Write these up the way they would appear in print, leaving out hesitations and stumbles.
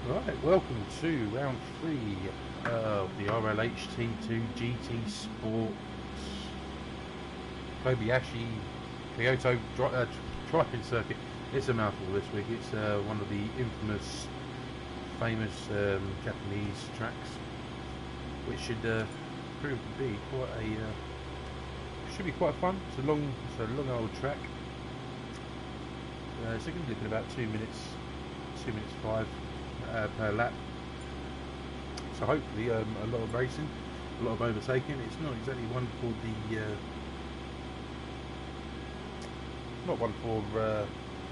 Right, welcome to round 3 of the RLH T2 GT Sports Kobayashi Kyoto driving circuit. It's a mouthful this week. It's one of the infamous, famous Japanese tracks, which should prove to be quite a should be quite fun. It's a long old track. It's going to be looking about 2 minutes 5 per lap. So hopefully a lot of racing, a lot of overtaking. It's not exactly one for the not one for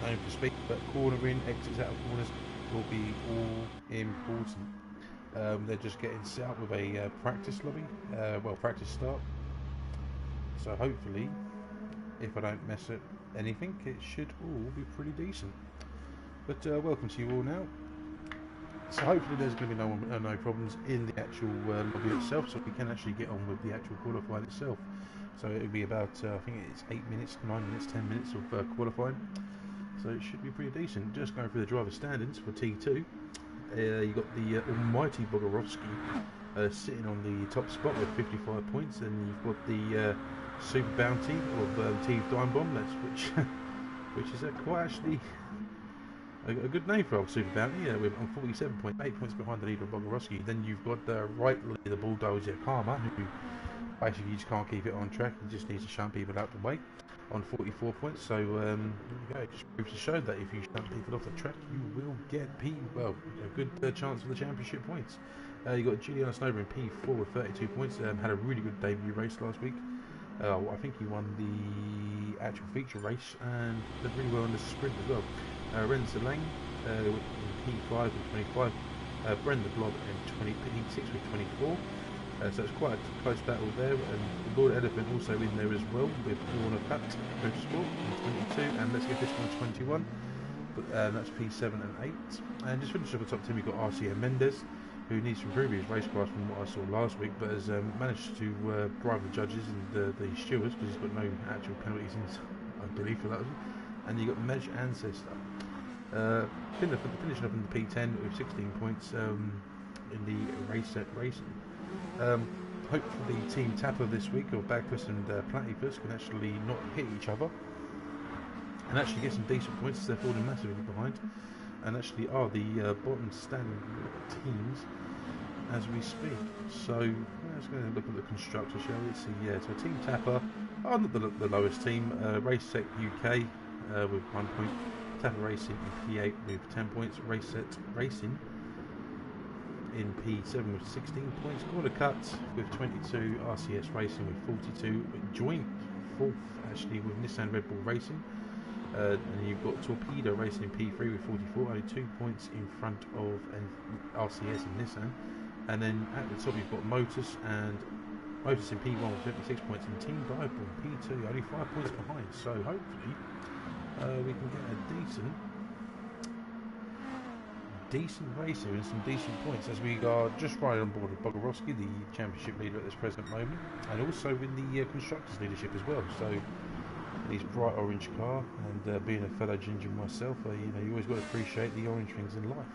known for speed, but cornering, exits out of corners will be all important. They're just getting set up with a practice lobby, practice start. So hopefully, if I don't mess up anything, it should all be pretty decent. But welcome to you all now. So hopefully there's going to be no problems in the actual lobby itself, so we can actually get on with the actual qualifying itself. So it'll be about, I think it's 8 minutes, 9 minutes, 10 minutes of qualifying. So it should be pretty decent. Just going through the driver standings for T2. You've got the almighty Bogorowski sitting on the top spot with 55 points, and you've got the Super Bounty of Team Dimebomb, which is quite actually a good name for old Super Bounty, with on 47 points, 8 points behind the leader of Bogorowski. Then you've got rightly the bulldozer Karma, who basically you just can't keep it on track. He just needs to shunt people out the way on 44 points. So there you go. It just proves to show that if you shunt people off the track, you will get a good chance for the championship points. You got Giuliano Snowber in P4 with 32 points. Had a really good debut race last week. I think he won the actual feature race and did really well in the sprint as well. Renzo Lang in P5 with 25. Brendan Blob in P6 with 24. So it's quite a close battle there, and Lord Elephant also in there as well with Warner Cut Motorsport in 22, and Let's Get This One 21, but that's P7 and 8. And just finishing off the top 10, we've got RCM Mendes, who needs to improve his racecraft from what I saw last week, but has managed to bribe the judges and the stewards, because he's got no actual penalties in, I believe, for that one. And you've got Mej Ancestor finishing up in the P10 with 16 points in the race set racing. Hopefully Team Tapper this week, or Bagpuss and Platypus, can actually not hit each other and actually get some decent points, as they're falling massively behind and actually are the bottom standing teams as we speak. So let's go and look at the constructor, shall we? So yeah, so Team Tapper are not the lowest team. RaceSec UK with 1 point, Tapper Racing in P8 with 10 points, RaceSet Racing in P7 with 16 points, Corner Cut with 22, RCS Racing with 42, joint 4th actually with Nissan Red Bull Racing, and you've got Torpedo Racing in P3 with 44, only 2 points in front of RCS and Nissan. And then at the top you've got Motus in P1 with 56 points, and Team Diablo in P2 only 5 points behind. So hopefully we can get a decent race here and some decent points, as we are just right on board with Bogorowski, the championship leader at this present moment, and also in the constructors leadership as well. So his bright orange car, and being a fellow ginger myself, you always got to appreciate the orange things in life.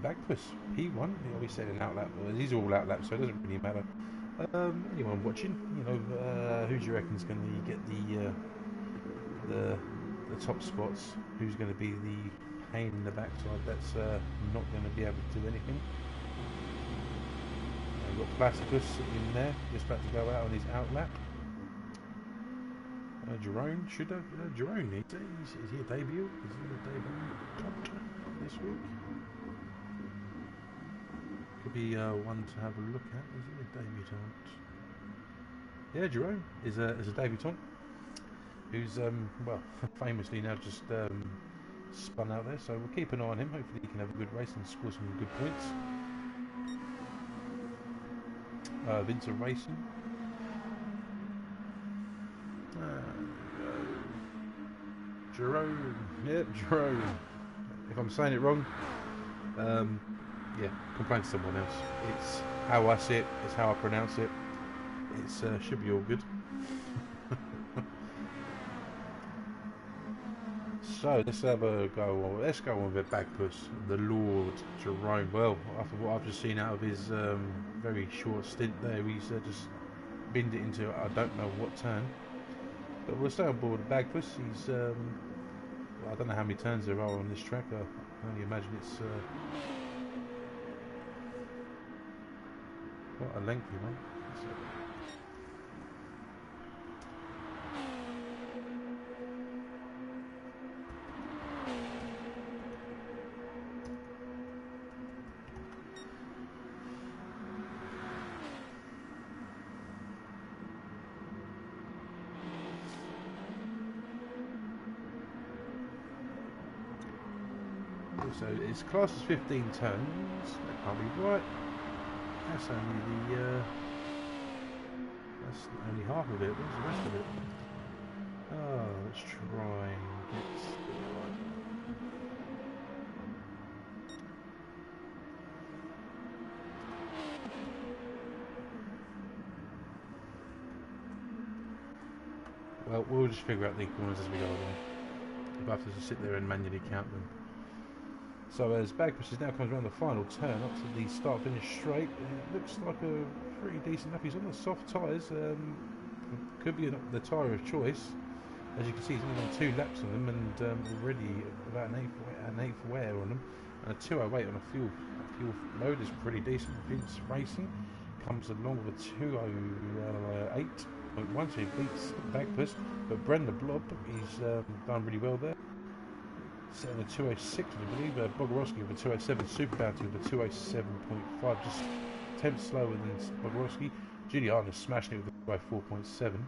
Bagpuss P1, he'll be setting an outlap. He's all outlap, so it doesn't really matter. Anyone watching, who do you reckon is going to get the top spots? Who's going to be the pain in the backside that's not going to be able to do anything? We've got Platypus in there, just about to go out on his outlap. Jerome, Jerome needs it. Is he a debut? Is he a debut this week? Could be one to have a look at. Is he a debutant? Yeah, Jerome is a debutant, who's famously now just spun out there, so we'll keep an eye on him. Hopefully he can have a good race and score some good points. Vincent Racing, Jerome, yep, Jerome. If I'm saying it wrong, yeah, complain to someone else. It's how I see it, it's how I pronounce it. It should be all good. So let's have a go. Let's go on with Bagpuss, the Lord Jerome. Well, after what I've just seen out of his very short stint there, he's just binned it into I don't know what turn. But we'll stay on board with Bagpuss. He's I don't know how many turns there are on this track. I can only imagine it's quite a lengthy one. So it's classed as 15 turns. That can't be right. That's only the that's only half of it. Where's the rest of it? Oh, let's try and get well, we'll just figure out the corners as we go along. We'll have to just sit there and manually count them. So as Bagpuss now comes around the final turn up to the start finish straight, it looks like a pretty decent lap. He's on the soft tyres, could be the tyre of choice. As you can see, he's only done 2 laps on them and already about an eighth wear on them. And a 208 on a fuel load is pretty decent. Vince Racing comes along with a 208.1, so he beats Bagpuss. But Brenda Blob, he's done really well there. Setting a 206, I believe. Bogorowski with a 207, Super Bounty with a 207.5, just 10 slower than Bogorowski. Giuliano's smashing it with a 4.7.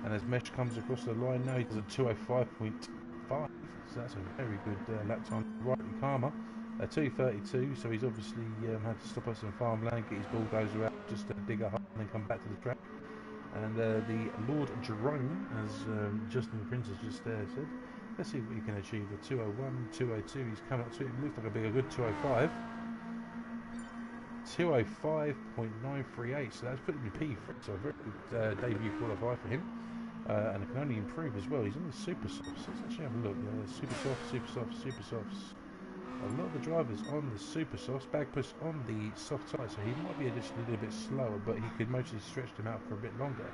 And as Mesh comes across the line now, he does a 205.5, so that's a very good lap time. Rightly Karma, a 232, so he's obviously had to stop us in farmland, get his bulldozer out, just to dig a hole and then come back to the track. And the Lord Jerome, as Justin Prince has just said, let's see what he can achieve. A 201, 202, he's coming up to it. Looks like a good 205. 205.938, so that's putting him in P3, so a very good debut qualifier for him. And it can only improve as well. He's on the Super Softs. Let's actually have a look. Super Softs, Super Softs, Super Softs. A lot of the drivers on the Super Softs. Bagpuss on the soft tyre, so he might be just a little bit slower, but he could mostly stretch them out for a bit longer.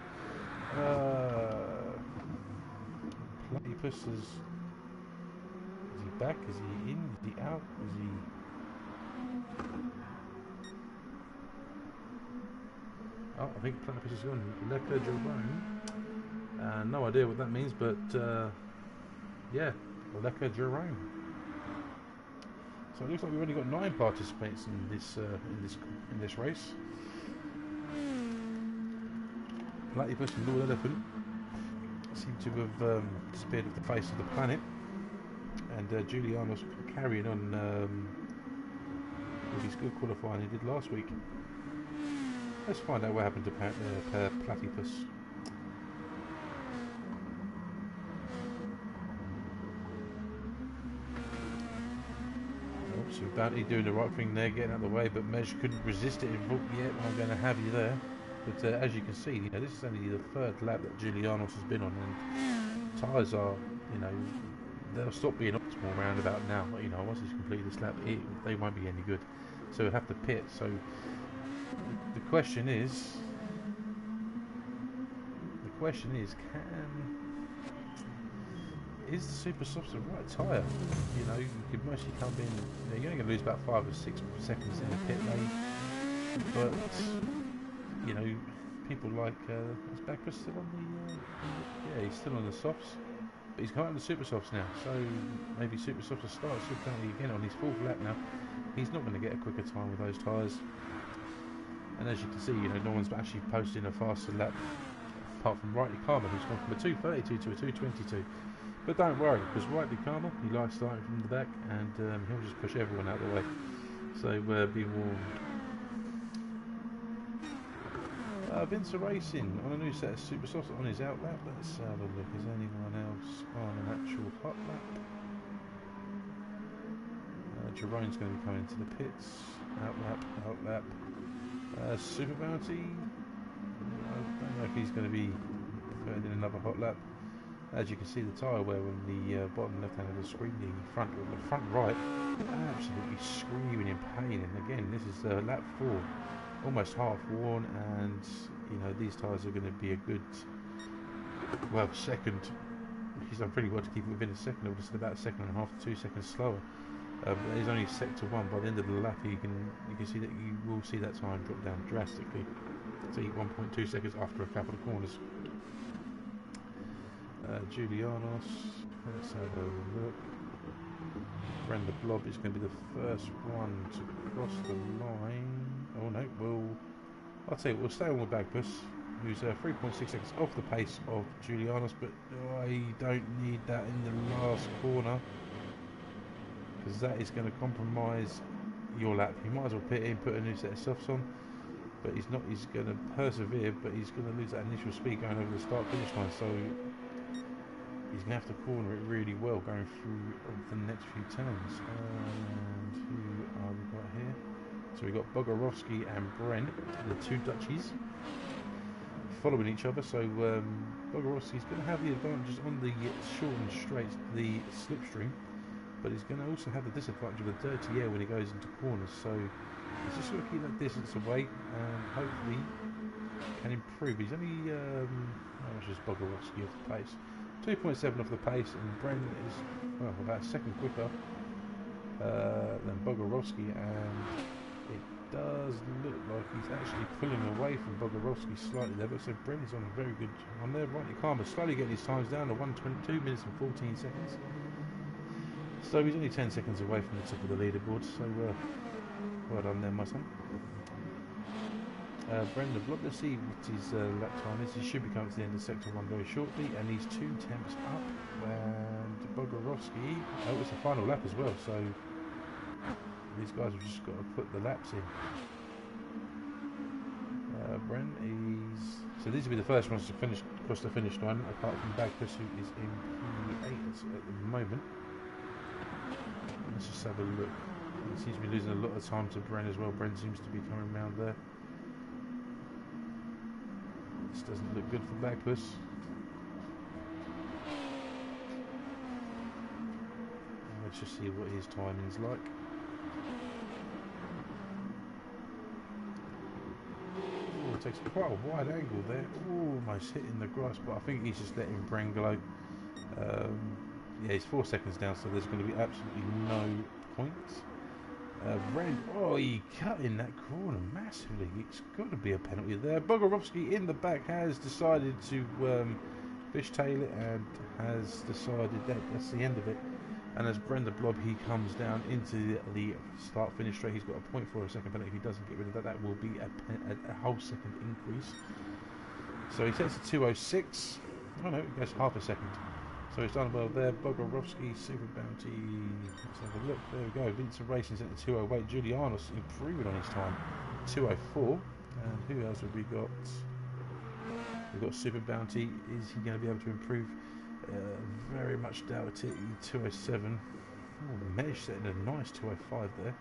Platypus is he back? Is he in? Is he out? Is he? Oh, I think Platypus is gone. Lecker Jerome. No idea what that means, but yeah, Lecker Jerome. So it looks like we've only got 9 participants in this race. Platypus and Lord Elephant seem to have disappeared off the face of the planet, and Giuliano's carrying on with his good qualifying he did last week. Let's find out what happened to Platypus. So Bounty doing the right thing there, getting out of the way, but Mej couldn't resist it and thought, yeah, I'm going to have you there. But as you can see, this is only the 3rd lap that Giulianos has been on, and tyres are, they'll stop being optimal round about now. But, once he's completed this lap, they won't be any good. So he'll have to pit. So the question is, is the Super Softs the right tyre? You could mostly come in, you're only going to lose about 5 or 6 seconds in the pit lane, but people like is Bagpuss still on the yeah, he's still on the softs, but he's got on the Super Softs now, so maybe Super Softs will start Super again on his 4th lap now. He's not going to get a quicker time with those tyres, and as you can see, no one's actually posting a faster lap apart from Rightly Karma, who's gone from a 232 to a 222. But don't worry, because Rightly Karma, he likes starting from the back, and he'll just push everyone out of the way. So be warned. Vince Racing on a new set of Super Softs on his out lap. Let's have a look. Is anyone else on an actual hot lap? Jerome's going to be coming to the pits. Out lap. Super Bounty. I don't know if he's going to be putting in another hot lap. As you can see, the tyre wear on the bottom left hand of the screen, the front right, absolutely screaming in pain. And again, this is lap 4, almost half worn, and you know these tyres are going to be a good, well, second. He's done pretty well to keep it within a second. I would have said about a second and a half to 2 seconds slower. He's only sector 1. By the end of the lap, you can see that you will see that time drop down drastically to 1.2 seconds after a couple of corners. Julianos, let's have a look. Brenda Blob is going to be the first one to cross the line. Oh no, I'll tell you, we'll stay on with Bagpuss, who's 3.6 seconds off the pace of Julianos, but I don't need that in the last corner, because that is going to compromise your lap. You might as well put a new set of softs on, but he's going to persevere, but he's going to lose that initial speed going over the start finish line, so he's going to have to corner it really well going through the next few turns. And who are we got here? So we've got Bogorovsky and Brent, the two Dutchies, following each other. So Bogorovsky's going to have the advantages on the short and straight, the slipstream, but he's going to also have the disadvantage of the dirty air when he goes into corners. So he's just going to keep that distance away and hopefully can improve. He's only, how much is Bogorovsky off the pace? 2.7 off the pace, and Brent is, well, about a second quicker than Bogorovsky, and it does look like he's actually pulling away from Bogorovsky slightly there, but so Brent is on a very good on there. Rightly calm, but slowly getting his times down to 1:22 minutes and 14 seconds. So he's only 10 seconds away from the top of the leaderboard, so well done there, my son. Brendan Block, let's see what his lap time is. He should be coming to the end of sector 1 very shortly, and he's 2 tenths up. And Bogorovsky, oh, it's the final lap as well, so these guys have just got to put the laps in. Brent is, so these will be the first ones to finish across the finish line, apart from Bagpuss, who is in P8 at the moment. Let's just have a look. He seems to be losing a lot of time to Brent as well. Brent seems to be coming around there. This doesn't look good for Bagpuss. Let's just see what his timing's like. Oh, it takes quite a wide angle there. Almost hitting the grass, but I think he's just letting Brent go. Yeah, he's 4 seconds down, so there's going to be absolutely no points. Brent, oh, he cut in that corner massively. It's got to be a penalty there. Bogorovsky in the back has decided to fishtail it and has decided that that's the end of it. And as Brenda Blob, he comes down into the start-finish straight. He's got a point for a second penalty. If he doesn't get rid of that, that will be a whole second increase. So he sets a 2:06. Oh no, it goes half a second. So he's done well there. Bogorovsky, Super Bounty. Let's have a look. There we go. Vincent Racing's at the 2:08. Julianos improving on his time. 2:04. And who else have we got? We've got Super Bounty. Is he going to be able to improve? Very much doubt it. 2:07. Oh, Mesh setting a nice 2:05 there.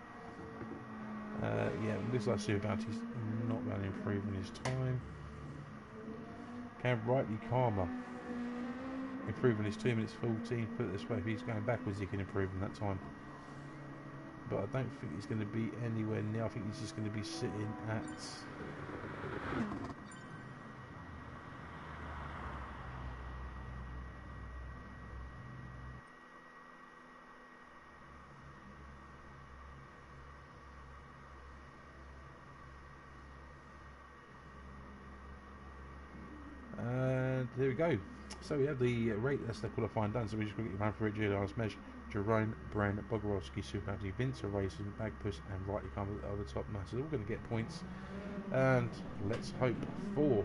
Yeah, looks like Super Bounty's not going to improve on his time. Cam Rightly Karma. Improving his 2 minutes 14. Put it this way, if he's going backwards, he can improve in that time. But I don't think he's going to be anywhere near. I think he's just going to be sitting at. And there we go. So we have the rate, that's the qualifying done, so we're just going to get run through it. Julianos, Mesh, Jerome, Brand, Bogorovsky, Super Bounty, Vince, Racing, Bagpuss, and Rightly Karma are the top man. So they're all going to get points. And let's hope for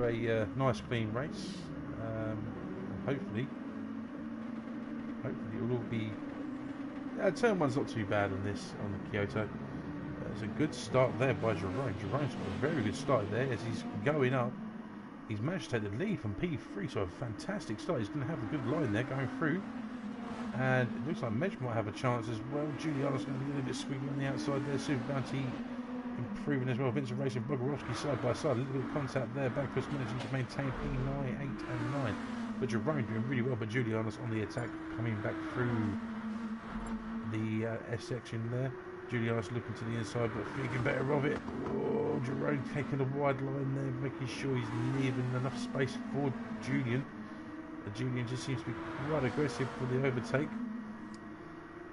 a nice clean race. Hopefully it will all be. Turn one's not too bad on this, on the Kyoto. It's a good start there by Jerome. Jerome's got a very good start there as he's going up. He's managed to take the lead from P3, so a fantastic start. He's going to have a good line there going through. And it looks like Medj might have a chance as well. Juliana's going to be a little bit squiggly on the outside there. Super Bounty improving as well. Vincent Racing, Bogorowski side by side. A little bit of contact there. Backwards managing to maintain P9, 8 and 9. But Jerome doing really well. But Julianus on the attack, coming back through the S section there. Julianus looking to the inside, but thinking better of it. Oh, Jerome taking a wide line there, making sure he's leaving enough space for Julian. Julian just seems to be quite aggressive for the overtake.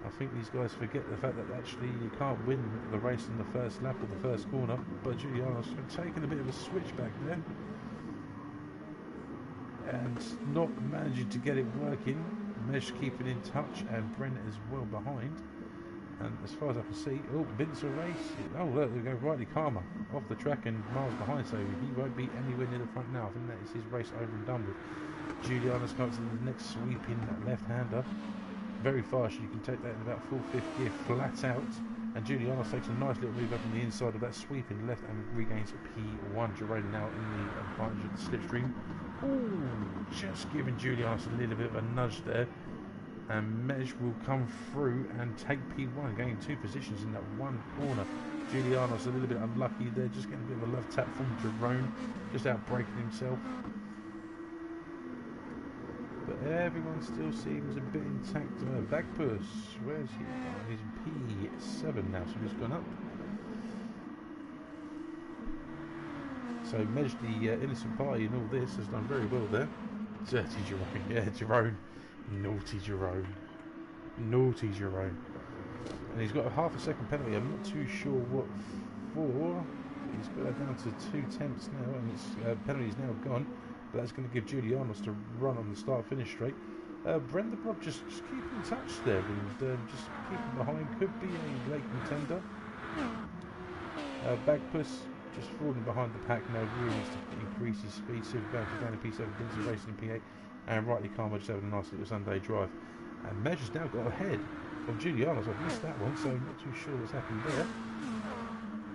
I think these guys forget the fact that actually you can't win the race in the first lap or the first corner. But Julianus taking a bit of a switch back there and not managing to get it working. Mesh keeping in touch, and Brent as well behind. And as far as I can see, oh, Vince will race. Oh, look, they go rightly Karma off the track and miles behind, so he won't be anywhere near the front now. I think that is his race over and done with. Julianus comes to the next sweeping left-hander. Very fast, you can take that in about full fifth gear, flat out. And Julianus takes a nice little move up on the inside of that sweeping left and regains P1. Jerome now in the advantage of the slipstream. Ooh, just giving Julianus a little bit of a nudge there. And Mej will come through and take P1, gaining 2 positions in that one corner. Julianus a little bit unlucky there, just getting a bit of a love tap from Jerome, just out breaking himself. But everyone still seems a bit intact. Bagpuss, where's he? Oh, he's in P7 now, so he's gone up. So Mej, the innocent party in all this, has done very well there. Dirty Jerome, yeah, Jerome. Naughty Jerome. Naughty Jerome. And he's got a half a second penalty. I'm not too sure what for. He's got it down to 2 tenths now, and his penalty's now gone. But that's going to give Julianus to run on the start-finish straight. Brent the Blob just keeping in touch there and just keeping behind. Could be a late contender. Bagpuss just falling behind the pack now. Really needs to increase his speed. Super Bounty down in P7, Vincent Racing in P8. And rightly Karma just having a nice little Sunday drive. And Mej has now got ahead of Julianus. I've missed that one, so I'm not too sure what's happened there.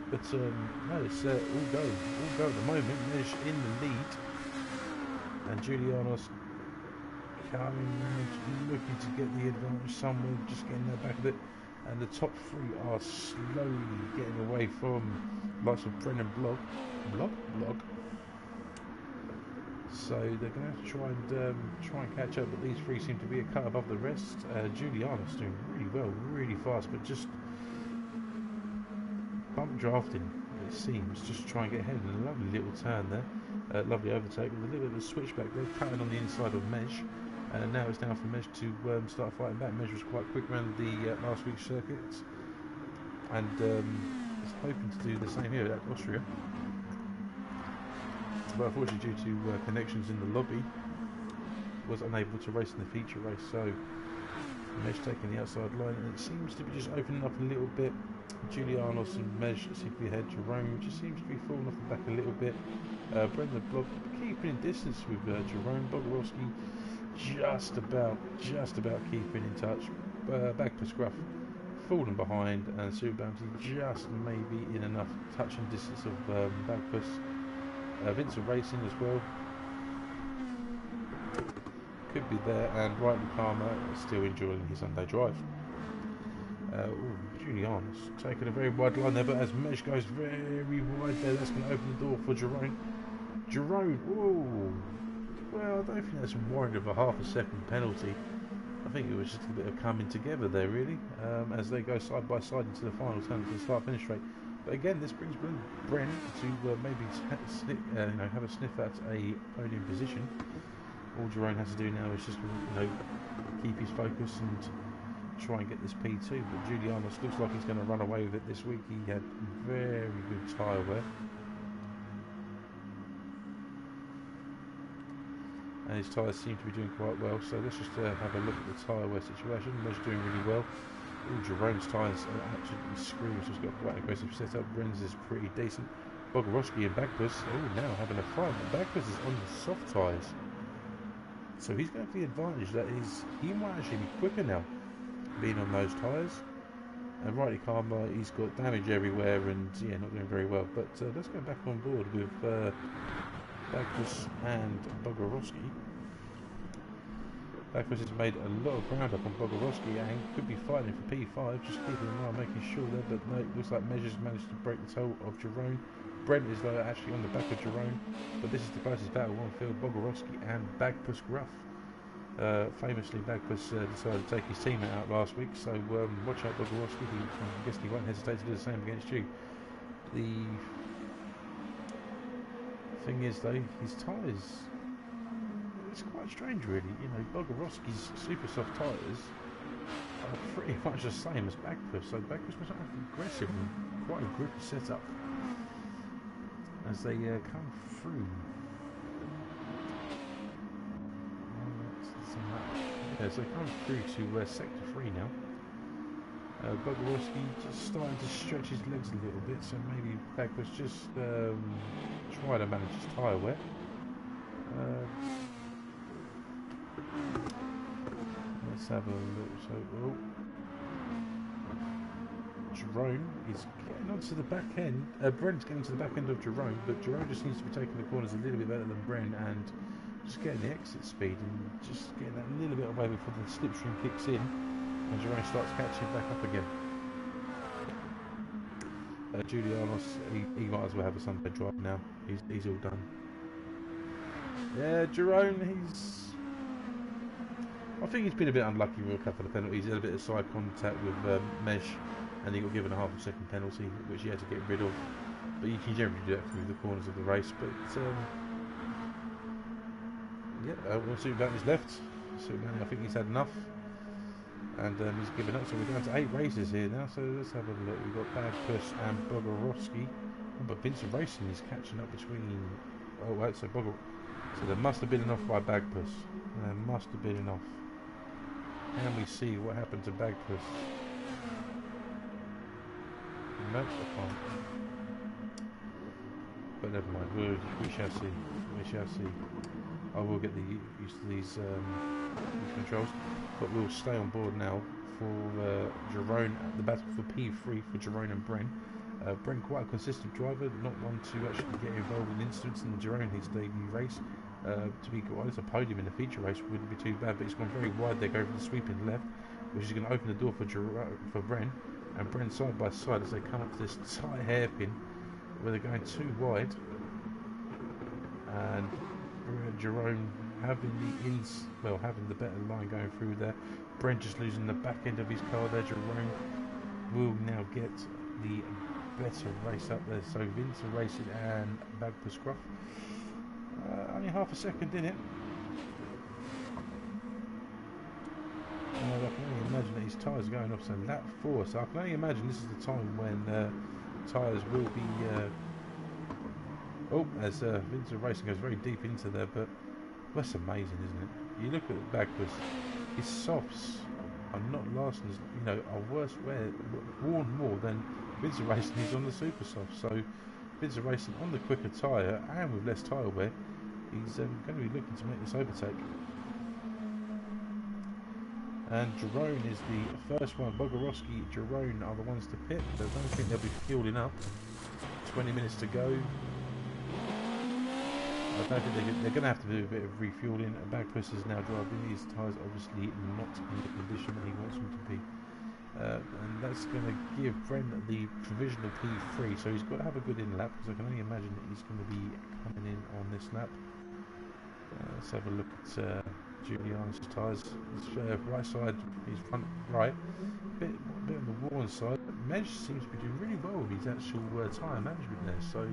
But no, it's all go at the moment. Mej in the lead. And Julianus coming round, looking to get the advantage somewhere, just getting there back a bit. And the top 3 are slowly getting away from lots of Brennan Blog. So they're going to have to try and catch up, but these 3 seem to be a cut above the rest. Julianus doing really well, really fast, but just bump drafting, it seems, just to try and get ahead. And a lovely little turn there. Lovely overtake with a little bit of a switchback there, cutting on the inside of Mej. And now it's down for Mej to start fighting back. Mej was quite quick around the last week's circuits, and is hoping to do the same here at Austria. But unfortunately, due to connections in the lobby, was unable to race in the feature race. So Mej taking the outside line, and it seems to be just opening up a little bit. Julianus and Mej seem to be ahead. Jerome just seems to be falling off the back a little bit. Brendan Block keeping in distance with Jerome. Bogorowski just about keeping in touch. Bagpuss Gruff falling behind, and Super Bounty just maybe in enough touching distance of Bagpuss. Vincent Racing as well could be there, and rightly Karma still enjoying his Sunday drive. Julianus taking a very wide line there, but as Mej goes very wide there, that's going to open the door for Jerome. Whoa! Well, I don't think that's warranted of a half a second penalty. I think it was just a bit of coming together there, really, as they go side by side into the final turn to the start-finish straight. But again, this brings Brent to maybe have a sniff at a podium position. All Jerome has to do now is just keep his focus and try and get this P2. But Julianus looks like he's going to run away with it this week. He had very good tyre wear. And his tyres seem to be doing quite well, so let's just have a look at the tyre wear situation. They're doing really well. Ooh, Jerome's tyres are absolutely screaming, so he's got quite an aggressive setup. Ren's is pretty decent. Bogorowski and Bagpuss, now having a fight. Bagpuss is on the soft tyres, so he's going to have the advantage that he might actually be quicker now, being on those tyres. And rightly Karma, he's got damage everywhere and not doing very well. But let's go back on board with Bagpuss and Bogorowski. Bagpuss has made a lot of ground up on Bogorowski and could be fighting for P5, just keeping an eye, making sure there, but no, it looks like Measures managed to break the toe of Jerome. Brent is though actually on the back of Jerome, but this is the closest battle on field, Bogorowski and Bagpuss Gruff. Famously, Bagpuss decided to take his team out last week, so watch out Bogorowski, I guess he won't hesitate to do the same against you. The thing is though, his tyres, it's quite strange really, you know, Bogorowski's super soft tyres are pretty much the same as Bagpuss, so Bagpuss was aggressive and quite a grippy setup as they come through. Yeah, so they come through to sector 3 now. Bogorowski just starting to stretch his legs a little bit, so maybe Bagpuss just try to manage his tyre wear. Let's have a look. So, Jerome is getting onto the back end. Brent's getting to the back end of Jerome, but Jerome just needs to be taking the corners a little bit better than Brent and just getting the exit speed and just getting that little bit away before the slipstream kicks in and Jerome starts catching back up again. Julianos, he might as well have a Sunday drive now. He's all done. Yeah, Jerome, I think he's been a bit unlucky with a couple of penalties. He had a bit of side contact with Mesh, and he got given a half-a-second penalty, which he had to get rid of. But you can generally do that through the corners of the race. But yeah, we'll see about his left. I think he's had enough, and he's given up. So we're down to 8 races here now. So let's have a look. We've got Bagpuss and Bogorowski, but Vincent Racing is catching up between. Oh wait, so there must have been enough by Bagpuss. There must have been enough. Can we see what happened to Bagpuss? Nope, I can't. But never mind, we shall see. We shall see. I will get used to these controls, but we'll stay on board now for Jerome, the battle for P3 for Jerome and Bren. Bren quite a consistent driver, not one to actually get involved in incidents in Jerome his debut race. To be quite honest, a podium in the feature race wouldn't be too bad, but he's gone very wide there, going for the sweeping left, which is going to open the door for Bren and Bren side by side as they come up to this tight hairpin where they're going too wide, and Jerome having the better line going through there. Bren just losing the back end of his car there. Jerome will now get the better race up there. So Vincent Racing and Bagpuss Gruff. Only half a second in it. I can only imagine that his tyres are going off, so lap 4. So I can only imagine this is the time when tyres will be. As Vincent Racing goes very deep into there, but that's amazing, isn't it? You look at Bagpuss, his softs are not lasting, are worn more than Vincent Racing is on the super soft. So Vincent Racing on the quicker tyre and with less tyre wear, he's going to be looking to make this overtake. And Jerome is the first one. Bogorowski, Jerome are the ones to pit. I don't think they'll be fueling up. 20 minutes to go. I don't think they're going to have to do a bit of refueling. Bagpuss is now driving. His tyres obviously not in the condition that he wants them to be. And that's going to give Bren the provisional P3. So he's got to have a good in lap, because I can only imagine that he's going to be coming in on this lap. Let's have a look at Julian's tyres. His right side, his front right, a bit on the worn side. Mesh seems to be doing really well with his actual tyre management there. So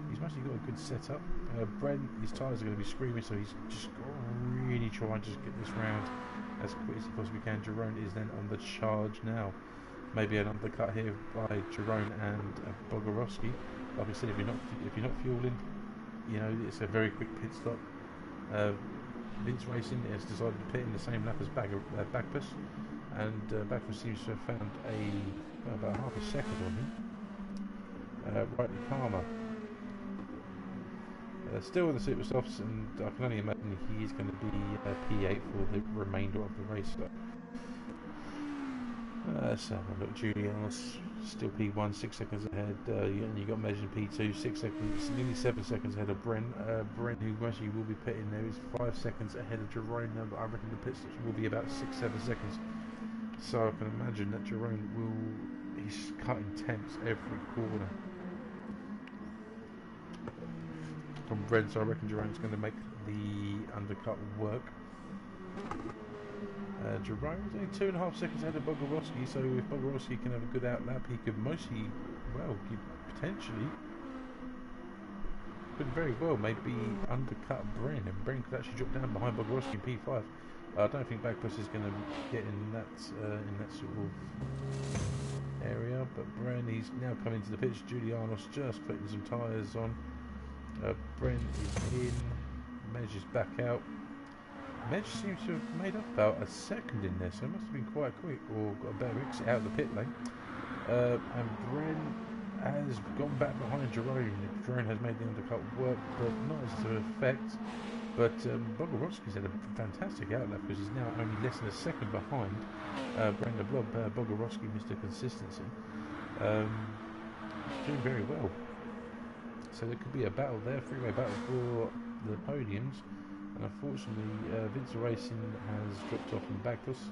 he's actually got a good setup. Brent, his tyres are going to be screaming, so he's just got to really try and just get this round as quick as he possibly can. Jerome is then on the charge now. Maybe an undercut here by Jerome and Bogorowski. Like I said, if you're not fueling, it's a very quick pit stop. Vince Racing has decided to pit in the same lap as Bagpuss, and Bagpuss seems to have found about half a second on him. Rightly Palmer. Still in the super softs, and I can only imagine he's going to be P8 for the remainder of the race. Let's have a look. Julian's still P1, 6 seconds ahead. And you got measured P2, 6 seconds, nearly 7 seconds ahead of Bren. Bren, who actually will be pitting there, is 5 seconds ahead of Jerome now, but I reckon the pit stops will be about 6-7 seconds. So I can imagine that Jerome he's cutting temps every corner from Bren, so I reckon Jerome's going to make the undercut work. Jerome's only 2.5 seconds ahead of Bogorowski, so if Bogorowski can have a good outlap, he could potentially, could very well maybe undercut Bren, and Bren could actually drop down behind Bogorowski in P5. I don't think Bagpuss is going to get in that sort of area, but Bren, he's now coming to the pitch. Julianos just putting some tyres on. Bren is in, Mej is back out. Mej seems to have made up about a second in there, so it must have been quite quick, or got a better exit out of the pit lane. And Bren has gone back behind Jerome. Jerome has made the undercut work, but not as to effect. But Bogorowski's had a fantastic outlap because he's now only less than a second behind Bren the Blob. Bogorowski, Mr. Consistency, doing very well. So there could be a battle there, three-way battle for the podiums. And unfortunately, Vince Racing has dropped off in Bagpuss.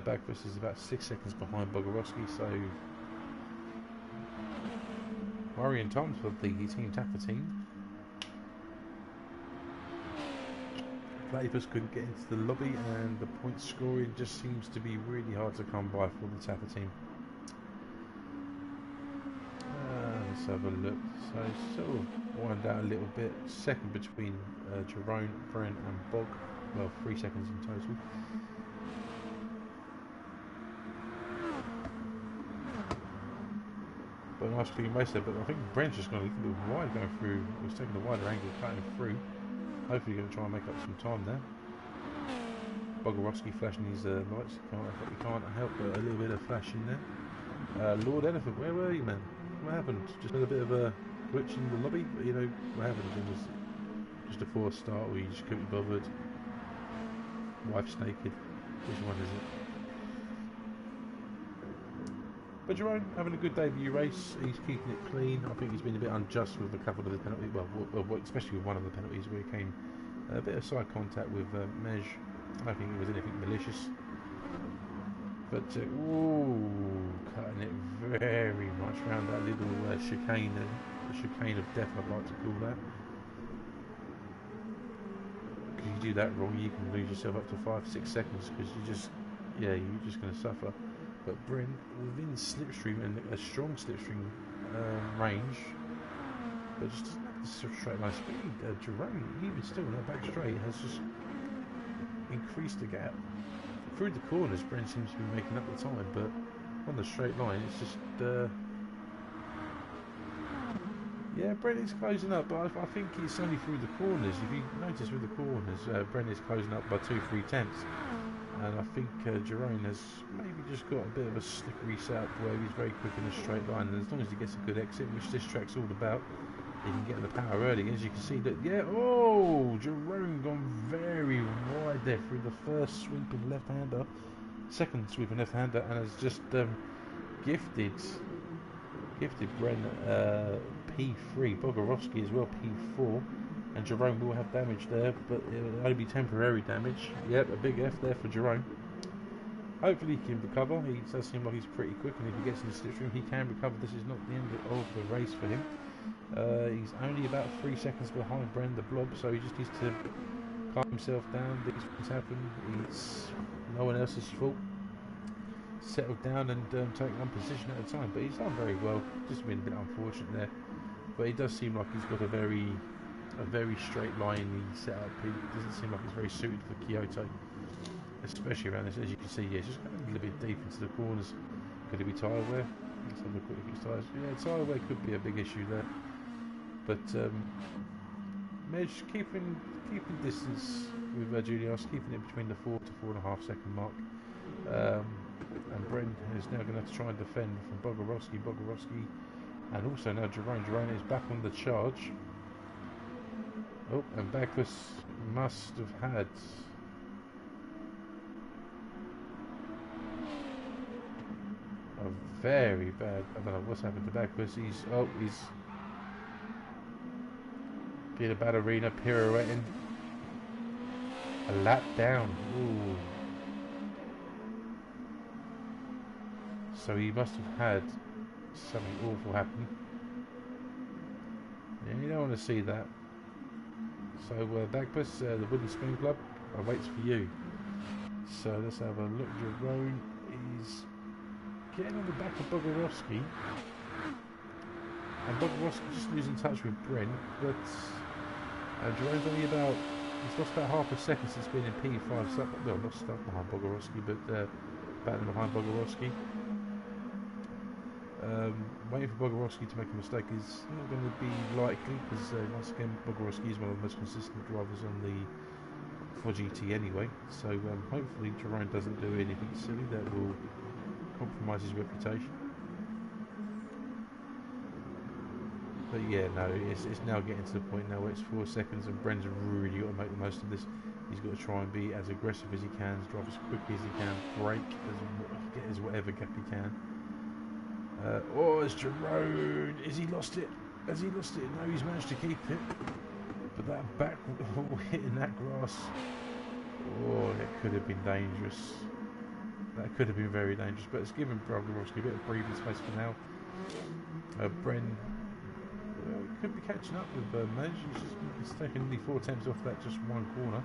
Bagpuss is about 6 seconds behind Bogorowski, so worrying times for the Team Taffer team. Platypus couldn't get into the lobby, and the point scoring just seems to be really hard to come by for the Taffer team. Let's have a look. So sort of wind out a little bit. Second between Jerome, Bren and Bog. Well, 3 seconds in total. But a nice clean race there. But I think Bren's just gone a little bit wide going through. He was taking a wider angle, cutting through. Hopefully going to try and make up some time there. Bogorowski flashing his lights. You can't help but a little bit of flashing there. Lord Elephant, where were you, man? What happened? Just had a bit of a glitch in the lobby, but you know what happened? It was just a forced start, or you just couldn't be bothered. Wife's naked. Which one is it? But Jerome having a good debut race. He's keeping it clean. I think he's been a bit unjust with a couple of the penalties. Well, especially with one of the penalties where he came a bit of side contact with Mej. I don't think it was anything malicious. But cutting it very much around that little chicane, the chicane of death, I'd like to call that. Because you do that wrong, you can lose yourself up to 5-6 seconds because you're just going to suffer. But Bren, within slipstream and a strong slipstream range, but just straight line speed, Jerome, even still in that back straight, has just increased the gap. Through the corners, Bren seems to be making up the time, but on the straight line, it's just Bren is closing up, but I think it's only through the corners. If you notice through the corners, Bren is closing up by 2-3 tenths, and I think Jerome has maybe just got a bit of a slippery setup where he's very quick in a straight line, and as long as he gets a good exit, which this track's all about, he can get the power early. As you can see that, Jerome gone very wide there through the first sweeping left-hander, second sweeping left-hander, and has just gifted Bren P3, Bogorowski as well P4, and Jerome will have damage there, but it'll only be temporary damage. Yep, a big F there for Jerome. Hopefully he can recover. He does seem like he's pretty quick, and if he gets in the slipstream, he can recover. This is not the end of the race for him. He's only about 3 seconds behind Bren the Blob, so he just needs to calm himself down. These things happen. It's no one else's fault. Settle down and take one position at a time. But he's done very well. Just been a bit unfortunate there. But it does seem like he's got a very straight line setup. It doesn't seem like it's very suited for Kyoto, especially around this. As you can see, yeah, it's just going a little bit deep into the corners. Could it be tyre wear? Let's have a quick look at his tyres. Yeah, tyre wear could be a big issue there. But Mej keeping distance with Julius, keeping it between the 4 to 4.5 second mark. And Bren is now going to have to try and defend from Bogorowski, and also now Jerome. Jerome is back on the charge. Oh, and Bagpuss must have had very bad. I don't know what's happened to Bagpuss. He's being a ballerina, pirouetting. A lap down. Ooh. So he must have had something awful happen. Yeah, you don't want to see that. So Bagpuss, the Wooden Spoon Club, waits for you. So let's have a look. Jerome is getting on the back of Bogorovsky. And Bogorovsky just losing touch with Brent, but Jerome's only about, he's lost about half a second since being in P5, well, not stuck behind Bogorovsky, but battling behind Bogorovsky. Waiting for Bogorovsky to make a mistake is not going to be likely, because once again Bogorovsky is one of the most consistent drivers on the for GT anyway, so hopefully Jerome doesn't do anything silly that will compromise his reputation. But yeah, no, it's now getting to the point now where it's 4 seconds and Bren's really got to make the most of this. He's got to try and be as aggressive as he can, drive as quickly as he can, brake get as whatever gap he can. Oh, it's Jerome. Has he lost it? Has he lost it? No, he's managed to keep it. But that back hitting that grass, oh, that could have been dangerous. That could have been very dangerous. But it's given Bogorovsky a bit of breathing space for now. Bren could be catching up with Mej. He's taken nearly 4 attempts off that just one corner.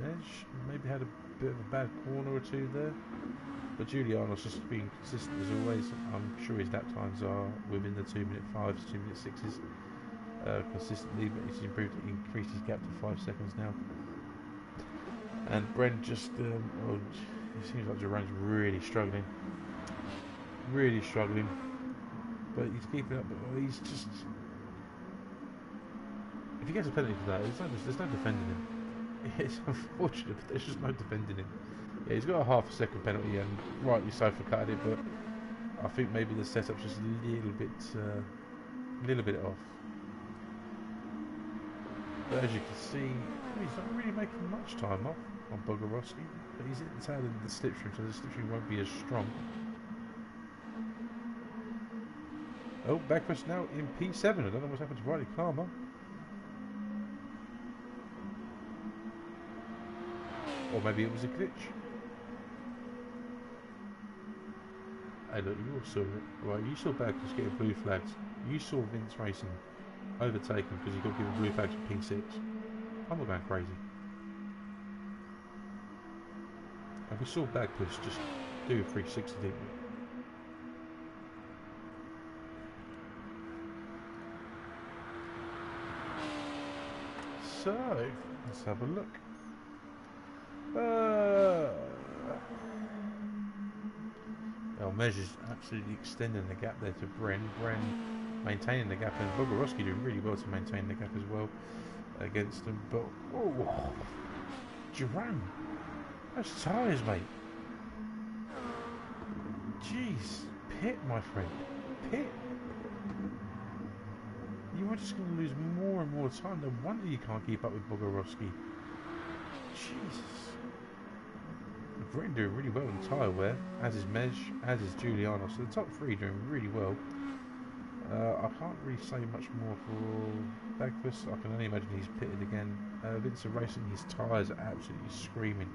Mej maybe had a bit of a bad corner or two there. But Giuliano's just being consistent as always. I'm sure his lap times are within the 2-minute 5s, 2-minute 6s consistently, but he's increased his gap to 5 seconds now. And Brent just, it seems like Jerome's really struggling. Really struggling. But he's keeping up, but he's just... If he gets a penalty for that, there's no defending him. It's unfortunate, but there's just no defending him. Yeah, he's got a half a second penalty, and rightly so for cutting it, but I think maybe the setup's just a little bit off. But as you can see, he's not really making much time off on Bogorovsky, but he's at the tail end of the slipstream, so the slipstream won't be as strong. Oh, Bagpuss now in P7. I don't know what's happened to Riley Palmer. Or maybe it was a glitch. Hey look, you all saw it. Right, you saw Bagpuss getting blue flags. You saw Vince Racing overtaken because he got given blue flags for P6. I'm not going crazy. And we saw Bagpuss just do a 360 deep. So, let's have a look. Mej is absolutely extending the gap there to Bren. Bren maintaining the gap, and Bogorovsky doing really well to maintain the gap as well against him. But, oh, Jerome, those tyres, mate. Jeez, pit, my friend, pit. You are just going to lose more and more time. No wonder you can't keep up with Bogorovsky. Jesus. Britain doing really well in tyre wear, as is Mej, as is Giuliano. So the top 3 doing really well. I can't really say much more for Bagpuss. I can only imagine he's pitted again. Vincent Racing, his tyres are absolutely screaming.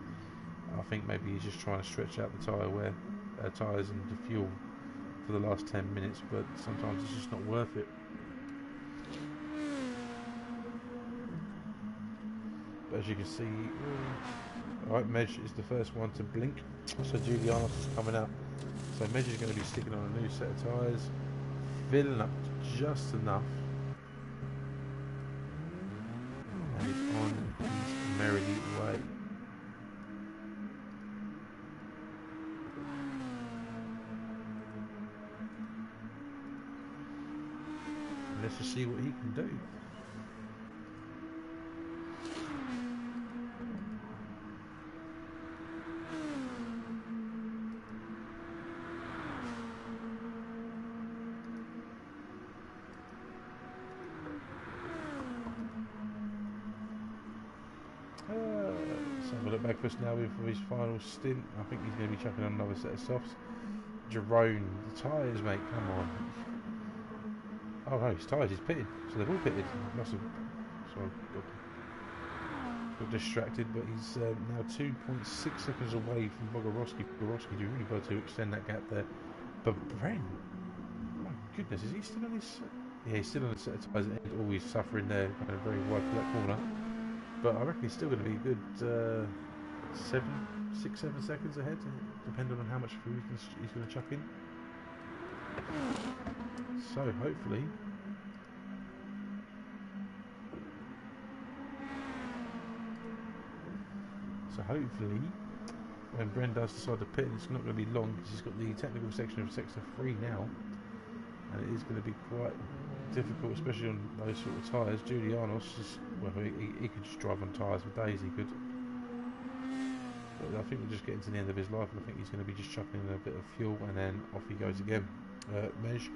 I think maybe he's just trying to stretch out the tyre wear, tyres and the fuel for the last 10 minutes, but sometimes it's just not worth it. But as you can see, alright, Mej is the first one to blink, so Giuliano's is coming out. So Mej is going to be sticking on a new set of tyres, filling up just enough, and he's on his merry way. Let's just see what he can do. Let's have a look back for us now for his final stint. I think he's going to be chucking on another set of softs. Jerome, the tyres, mate, come on. Oh no, his tyres, he's pitted. So they've all pitted. Must have. So got distracted, but he's now 2.6 seconds away from Bogorowski. Bogorowski doing really well to extend that gap there. But Bren, my goodness, is he still on his... Yeah, he's still on the set of tyres, and always suffering there, kind of very wide for that corner. But I reckon he's still going to be a good 6, 7 seconds ahead, depending on how much food he's going to chuck in. So hopefully... when Bren does decide to pit, it's not going to be long because he's got the technical section of sector 3 now, and it is going to be quite difficult, especially on those sort of tyres. Julianos is, well, he could just drive on tyres for days, he could. But I think we're just getting to the end of his life, and I think he's going to be just chucking in a bit of fuel, and then off he goes again. Mej.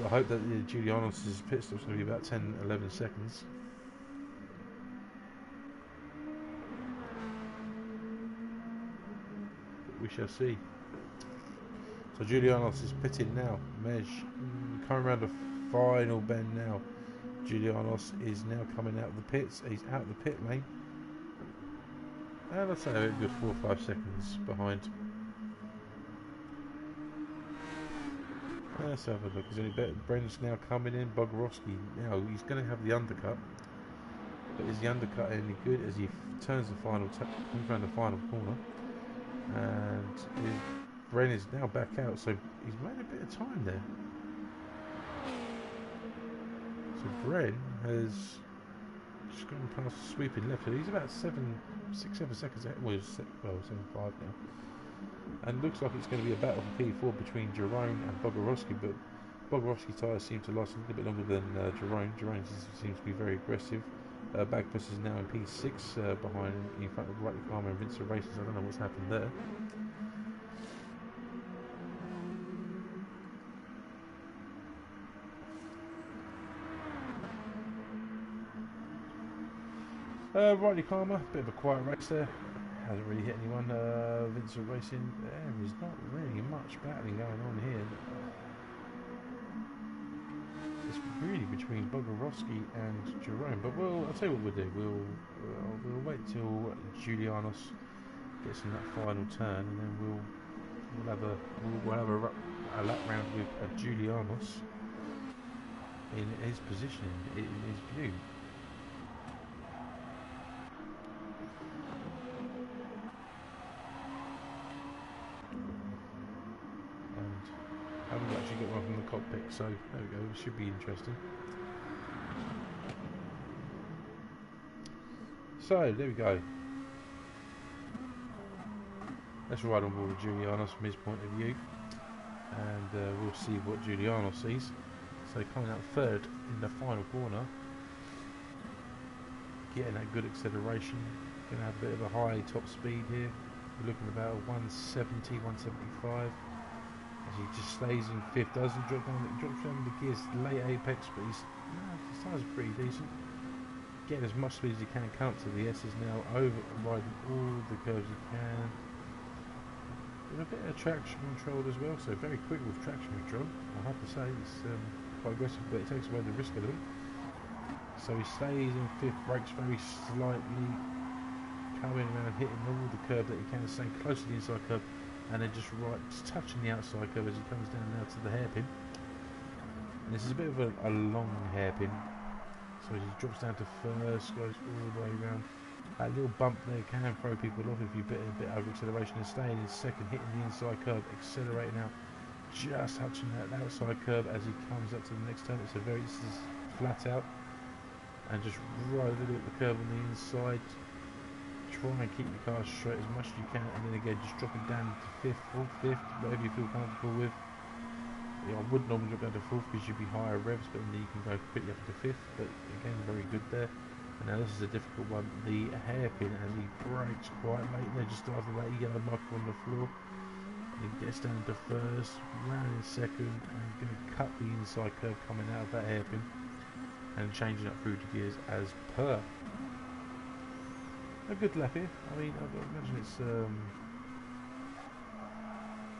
I hope that Julianos' pit stop's going to be about 10-11 seconds. We shall see. So Julianos is pitting now. Mej coming around the final bend now. Julianos is now coming out of the pits. He's out of the pit lane. And I'd say a good 4 or 5 seconds behind. Let's have a look. Is any better? Bren's now coming in. Bogorowski now, he's going to have the undercut. But is the undercut any good as he turns the final, comes around the final corner? And Bren is now back out, so he's made a bit of time there. So Bren has just gone past the sweeping left, so he's about 6, 7 seconds ahead. Well, 7.5 now. And looks like it's going to be a battle for P4 between Jerome and Bogorowski, but Bogorowski's tyres seem to last a little bit longer than Jerome. Jerome seems to be very aggressive. Bagpuss is now in P6 behind, in front of Rightly Karma and Vince Races. I don't know what's happened there. Rightly Karma, bit of a quiet race there. Hasn't really hit anyone. Vince Racing, there is not really much battling going on here. It's really between Bogorowski and Jerome, but I'll tell you what we'll do. We'll wait till Julianos gets in that final turn, and then we'll have a lap round with Julianos in his position, in his view. I haven't actually got one from the cockpit, so there we go, it should be interesting. So, there we go. Let's ride on board with Julianos from his point of view, and we'll see what Julianos sees. So, coming out third in the final corner, getting that good acceleration, going to have a bit of a high top speed here. We're looking about 170, 175. As he just stays in fifth, doesn't drop down. It drops down the gears late apex, but his tyres are pretty decent. Getting as much speed as he can, come up to the S's now, riding all the curves he can. With a bit of traction control as well, so very quick with traction control. I have to say it's quite aggressive, but it takes away the risk element. So he stays in fifth, brakes very slightly, coming around, hitting all the curve that he can, staying close to the inside curve. And then just touching the outside curve as he comes down now to the hairpin. And this is a bit of a long hairpin. So he drops down to first, goes all the way around. That little bump there can throw people off if you bit a bit over acceleration, and staying in second, hitting the inside curve, accelerating out, just touching that outside curve as he comes up to the next turn. This is flat out. And just right a little bit the curve on the inside. Try and keep the car straight as much as you can, and then again just dropping down to fifth or fifth, whatever you feel comfortable with. I wouldn't normally drop down to fourth because you'd be higher revs, but then you can go quickly up to fifth. But again, very good there. And now this is a difficult one. The hairpin as he brakes quite late there, just after that yellow marker on the floor. And he gets down to first, round in second, and going to cut the inside curve coming out of that hairpin, and changing up through the gears as per. A good lap here. I mean, I imagine it's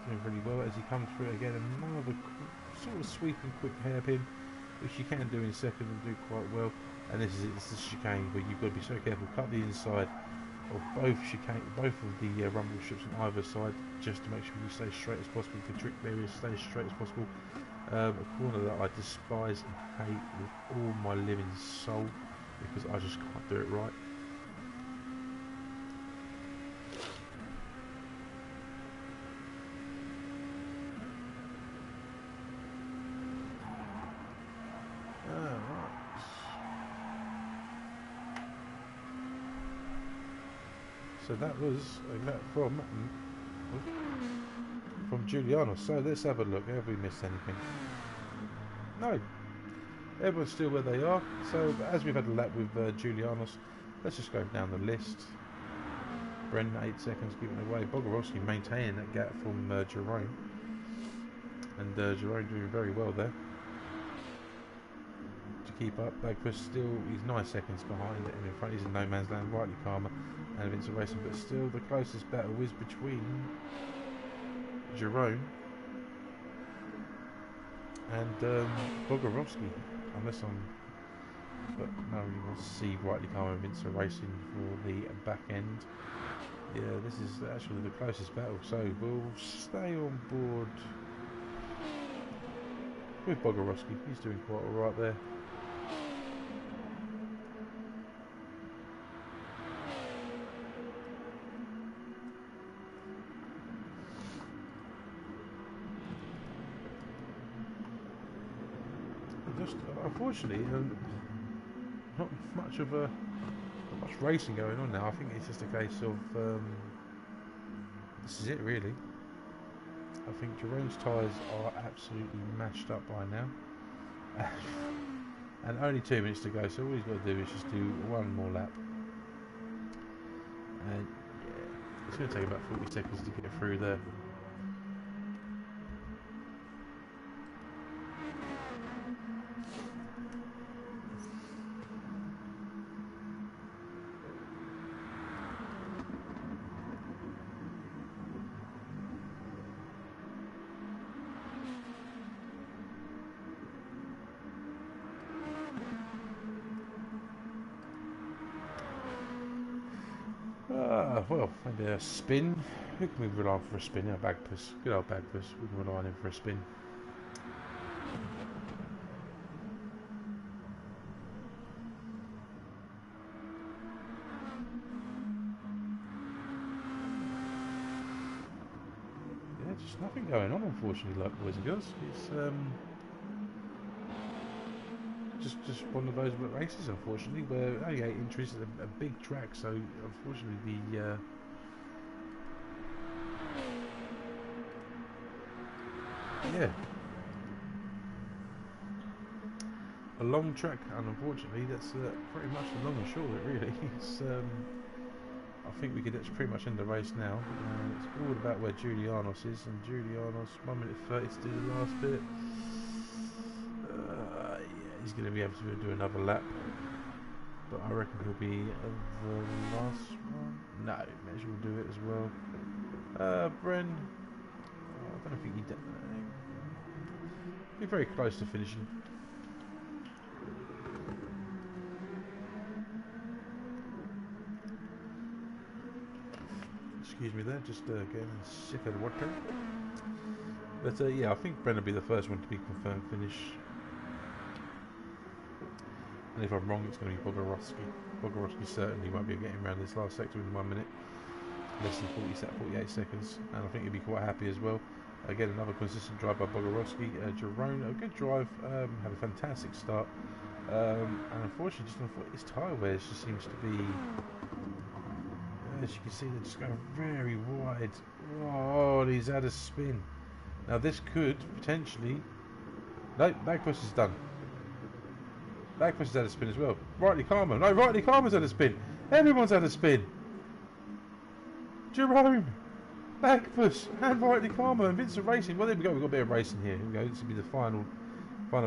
doing really well as he comes through again. Another sort of sweeping quick hairpin, which you can do in second and do quite well. And this is it's the chicane where you've got to be so careful. Cut the inside of both of the rumble strips on either side, just to make sure you stay straight as possible. The trick there is stay as straight as possible. A corner that I despise and hate with all my living soul because I just can't do it right. So that was from Giuliano. So let's have a look. Have we missed anything? No. Everyone's still where they are. So as we've had a lap with Giulianos, let's just go down the list. Bren 8 seconds giving away. Bogorowski maintaining that gap from Jerome. And Jerome doing very well there. To keep up. Bagpuss still, he's 9 seconds behind and in front. He's in no man's land. Rightly Karma and Vincent Racing, but still the closest battle is between Jerome and Bogorowski, unless but no, you want to see Rightly Karma and Vincent Racing for the back end. Yeah, this is actually the closest battle, so we'll stay on board with Bogorowski. He's doing quite alright there. Just unfortunately, not much racing going on now. I think it's just a case of this is it really. I think Jerome's tyres are absolutely mashed up by now, and only 2 minutes to go. So all he's got to do is just do one more lap, and yeah, it's going to take about 40 seconds to get through there. Well, maybe a spin. Who can we rely on for a spin? Yeah, Bagpuss. Good old Bagpuss. We can rely on him for a spin. Yeah, just nothing going on, unfortunately, like boys and girls. It's just one of those races, unfortunately, where only 8 inches is a big track, so unfortunately the yeah, a long track, and unfortunately that's pretty much the long and short of it really. It's I think we could pretty much end the race now. It's all about where Giulianos is, and Giulianos 1 minute 30 to do the last bit. He's going to be able to do another lap, but I reckon he'll be the last one. No, Measure will do it as well. Bren, I don't think he did. Be very close to finishing. Excuse me there, just getting a sip of water. But yeah, I think Bren will be the first one to be confirmed finish. And if I'm wrong, it's going to be Bogorowski. Bogorowski certainly won't be getting around this last sector in 1 minute. Less than 48 seconds. And I think he'll be quite happy as well. Again, another consistent drive by Bogorowski. Jerome, a good drive. Had a fantastic start. And unfortunately, his tyre wear just seems to be... as you can see, they're just going very wide. Oh, he's had a spin. Now this could potentially... No, Bagpuss is done. Bagpuss has had a spin as well. Rightly Karma. No, Rightly Karma's had a spin. Everyone's had a spin. Jerome, Bagpuss, and Rightly Karma, and Vincent Racing. Well, there we go. We've got a bit of racing here. Here we go. This will be the final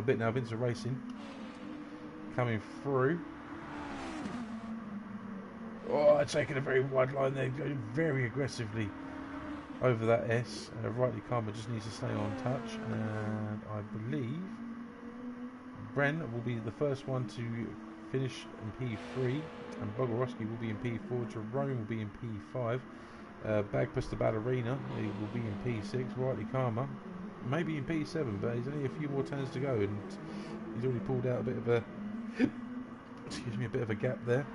bit now. Vincent Racing coming through. Oh, taking a very wide line there, going very aggressively. over that S. Rightly Karma just needs to stay on touch, and I believe Bren will be the first one to finish in P3, and Bogorowski will be in P4. Jerome will be in P5. Bagpuss the Ballerina, he will be in P6. Rightly Karma maybe in P7, but he's only a few more turns to go, and he's already pulled out a bit of a excuse me, a bit of a gap there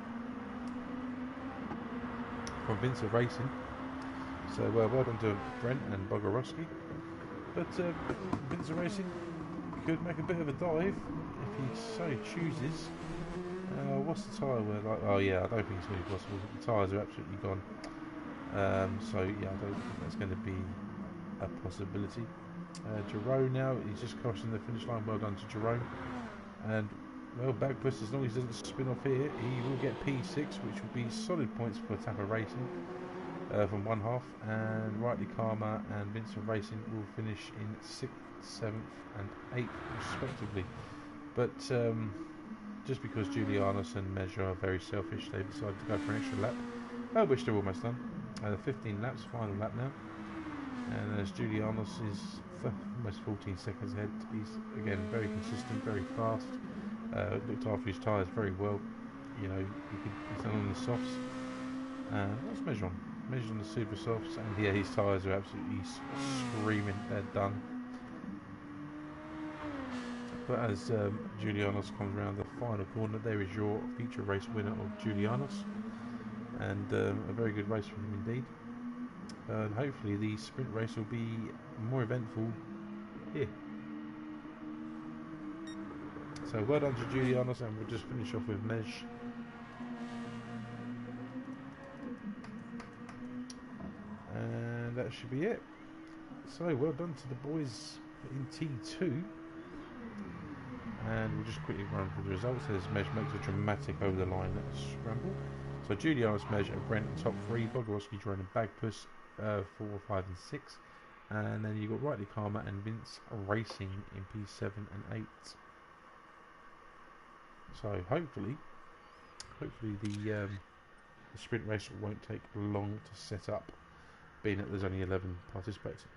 from Vincent Racing. So well done to Brent and Bogorowski. But Vincent Racing could make a bit of a dive if he so chooses. What's the tyre wear like? Oh yeah, I don't think it's going to be possible. The tyres are absolutely gone. So yeah, I don't think that's going to be a possibility. Jerome now, he's just crossing the finish line. Well done to Jerome. And well, Bagpuss, as long as he doesn't spin off here, he will get P6, which will be solid points for Tapper Racing from one half. And Rightly Karma and Vincent Racing will finish in 6th, 7th and 8th respectively. But just because Julianus and Measure are very selfish, they decided to go for an extra lap, which they're almost done. 15 laps, final lap now. And as Julianus is almost 14 seconds ahead, he's again very consistent, very fast. Looked after his tyres very well. You know, he's done on the softs. What's Measure on? Measure's on the super softs, and yeah, his tyres are absolutely screaming. They're done. But as Julianus comes around the final corner, there is your feature race winner of Julianus, and a very good race for him indeed. And hopefully the sprint race will be more eventful here. So well done to Julianus, and we'll just finish off with Mej. And that should be it. So well done to the boys in T2. And we'll just quickly run through the results as Mej makes a dramatic over the line scramble. So Julianus, Mej and Brent in top 3, Bogorowski, Jerome and Bagpuss 4, 5 and 6. And then you've got Rightly Karma and Vince Racing in P7 and 8. So hopefully the sprint race won't take long to set up, being that there's only 11 participating.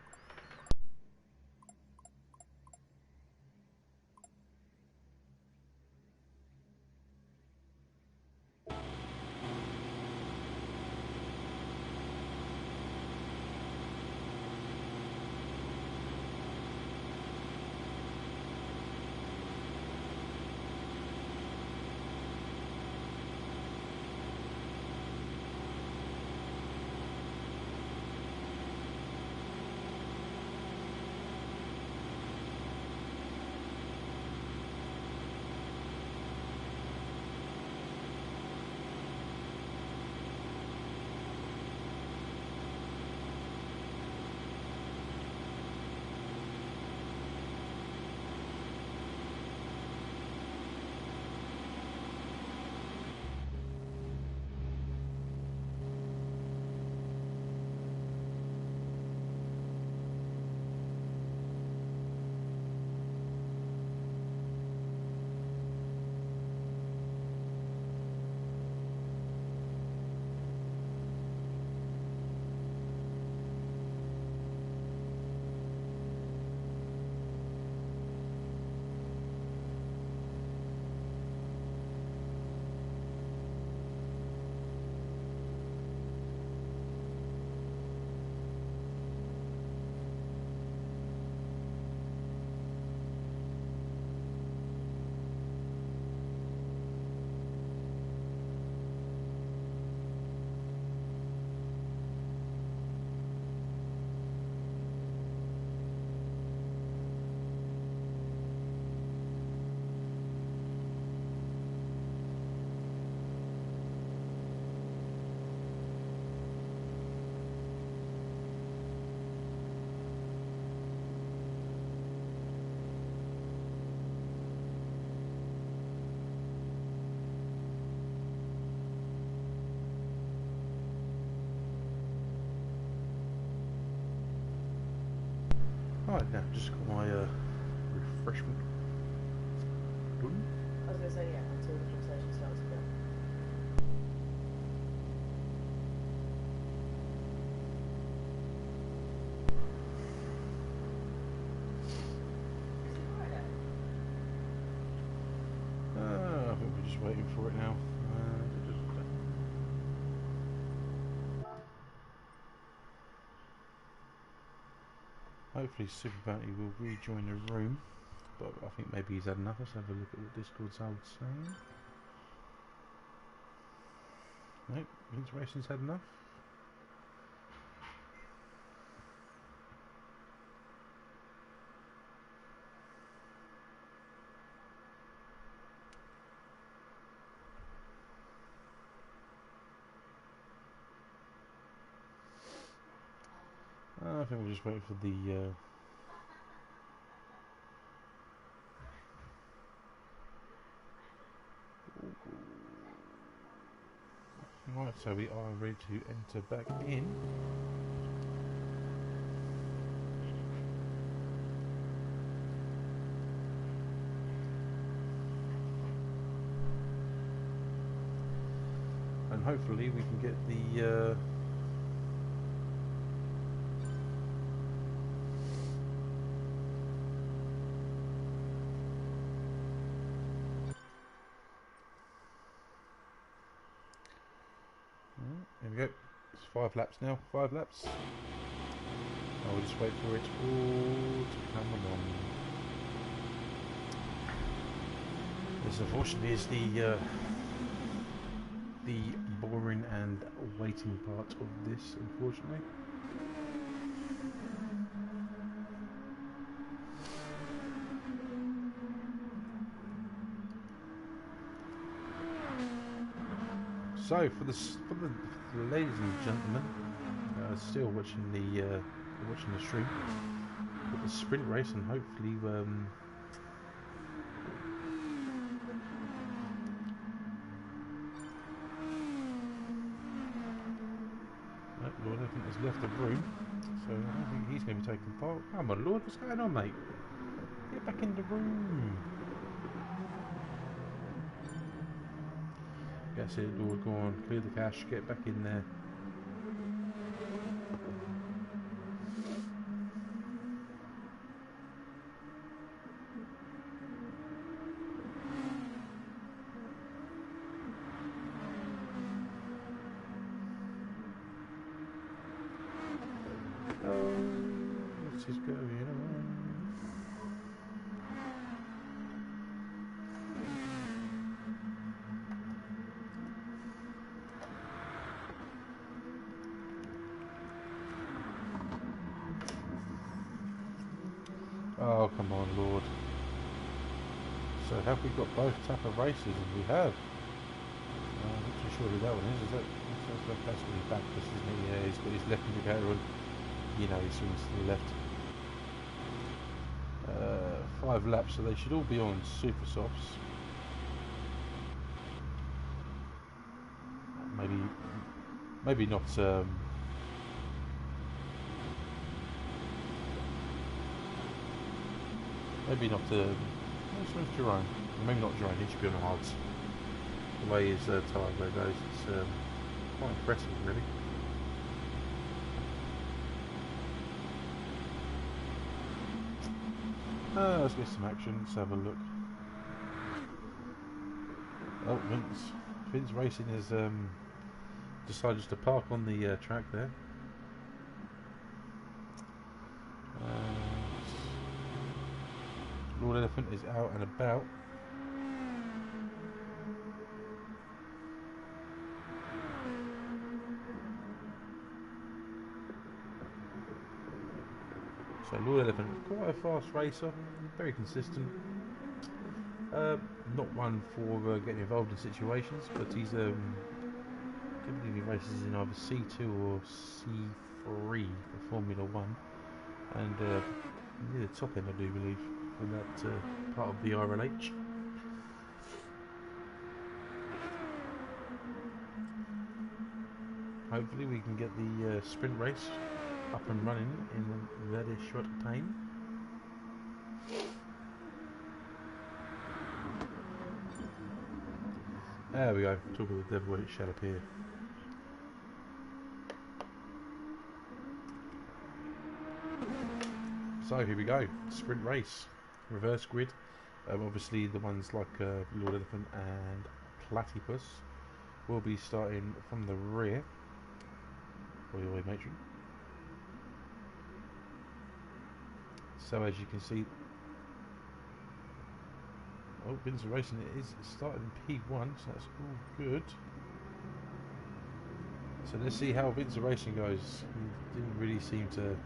Right, now just got my refreshment. I was going to say, yeah, until the conversation starts again. Hopefully Super Bounty will rejoin the room, but I think maybe he's had enough. Let's have a look at what Discord's old saying. Nope, Vince Racing's had enough. I think we'll just wait for the right, so we are ready to enter back in. And hopefully we can get the there we go. It's 5 laps now. 5 laps. I'll just wait for it all to come along. This unfortunately is the boring and waiting part of this, unfortunately. So for the ladies and gentlemen still watching the stream, with the sprint race, and hopefully Lord, I think has left the room, so I don't think he's going to be taking part. Come on, Lord, what's going on, mate? Get back in the room. That's it, Lord, go on, clear the cache, get back in there. What is going on? Oh, come on, Lord. So have we got both type of races? And we have. I'm not too sure who that one is. That's what he's back, isn't he? Yeah, he's got his left indicator on. You know, he swings to the left. 5 laps, so they should all be on super softs. Maybe not. Maybe not. Where's Jerome? Maybe not Jerome. He should be on the hards. The way his tyre wear goes, it's quite impressive, really. Let's get some action. Let's have a look. Oh, Vince Racing has decided to park on the track there. Lord Elephant is out and about. So Lord Elephant, quite a fast racer, very consistent. Not one for getting involved in situations, but he's typically races in either C2 or C3 for Formula 1, and near the top end, I do believe, for that part of the RLH. Hopefully we can get the sprint race up and running in a very short time. There we go, talk of the devil when it shall appear. So here we go, sprint race, reverse grid. Obviously the ones like Lord Elephant and Platypus will be starting from the rear. Oi, oi, matron. So as you can see, oh, Windsor Racing is starting P1, so that's all good. So let's see how Windsor Racing goes. He didn't really seem to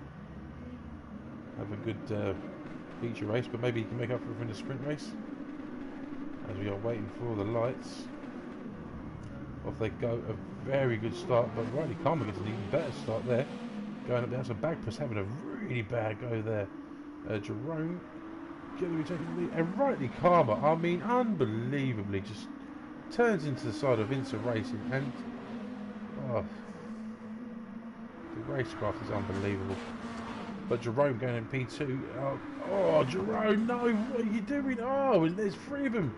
have a good feature race, but maybe he can make up for it in the sprint race. As we are waiting for the lights. Off they go, a very good start, but Riley Karma gets an even better start there. Going up there, so Bagpuss having a really bad go there. Jerome going to be taking the lead, and Riley Karma, I mean, unbelievably, just turns into the side of Windsor Racing, and oh, the racecraft is unbelievable. But Jerome going in P2. Oh, Jerome, no, what are you doing? Oh, and there's three of them.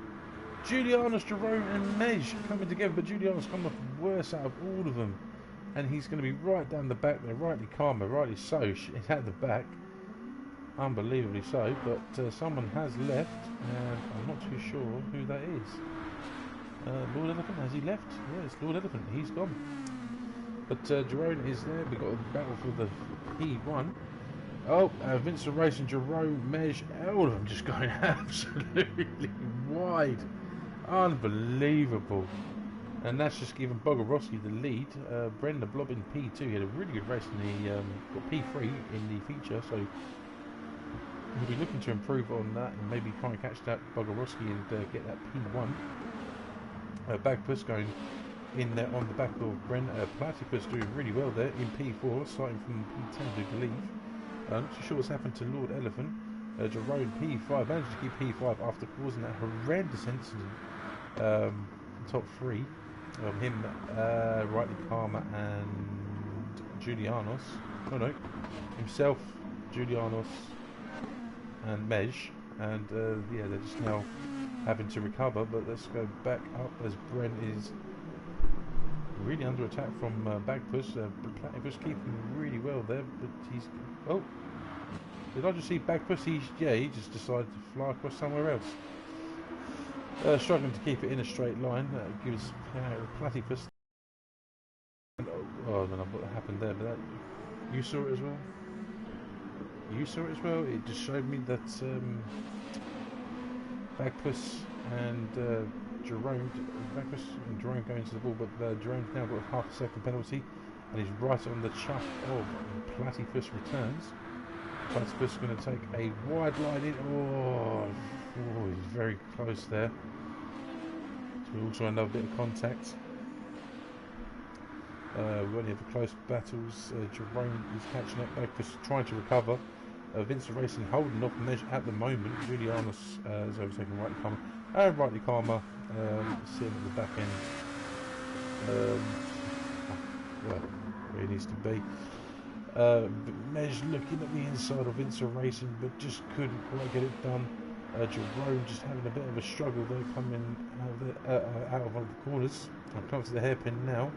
Julianus, Jerome and Mej coming together, but Julianus coming off worse out of all of them. And he's going to be right down the back there, rightly Karma, rightly so. He's at the back, unbelievably so, but someone has left, and I'm not too sure who that is. Lord Elephant, has he left? Yeah, it's Lord Elephant, he's gone. But Jerome is there, we've got a battle for the P1. Oh, Vincent Racing, Jerome, Mej, all of them just going absolutely wide. Unbelievable. And that's just given Bogorowski the lead. Brenda Blob in P2, he had a really good race in the got P3 in the feature, so he'll be looking to improve on that and maybe try and catch that Bogorowski and get that P1. Bagpuss going in there on the back of Bren. Platypus doing really well there in P4, starting from P10 I believe. Not too sure what's happened to Lord Elephant. Jerome P5 managed to keep P5 after causing that horrendous incident. Top three. Him, Rightly Karma and Julianos. No, himself, Julianos and Mej. And yeah, they're just now having to recover. But let's go back up as Bren is really under attack from Bagpuss. Platypus keeping really well there, but he's... Oh! Did I just see Bagpuss? He just decided to fly across somewhere else. Struggling to keep it in a straight line. That gives Platypus... Oh, I don't know what happened there, but that... You saw it as well? You saw it as well? It just showed me that Bagpuss and Jerome going to the ball, but Jerome's now got a half a second penalty, and he's right on the chuff of Platypus returns. Platypus going to take a wide line in. Oh, he's very close there. So we also another bit of contact. We only have the close battles. Jerome is catching up. Bagpuss trying to recover. Vincent Racing holding off Mej at the moment. Julianus is overtaking Rightly Karma. And Rightly Karma sitting at the back end. Well, where he needs to be. Mej looking at the inside of Vincent Racing, but just couldn't quite get it done. Jerome just having a bit of a struggle there, coming out of one of the corners. I'll come to the hairpin now.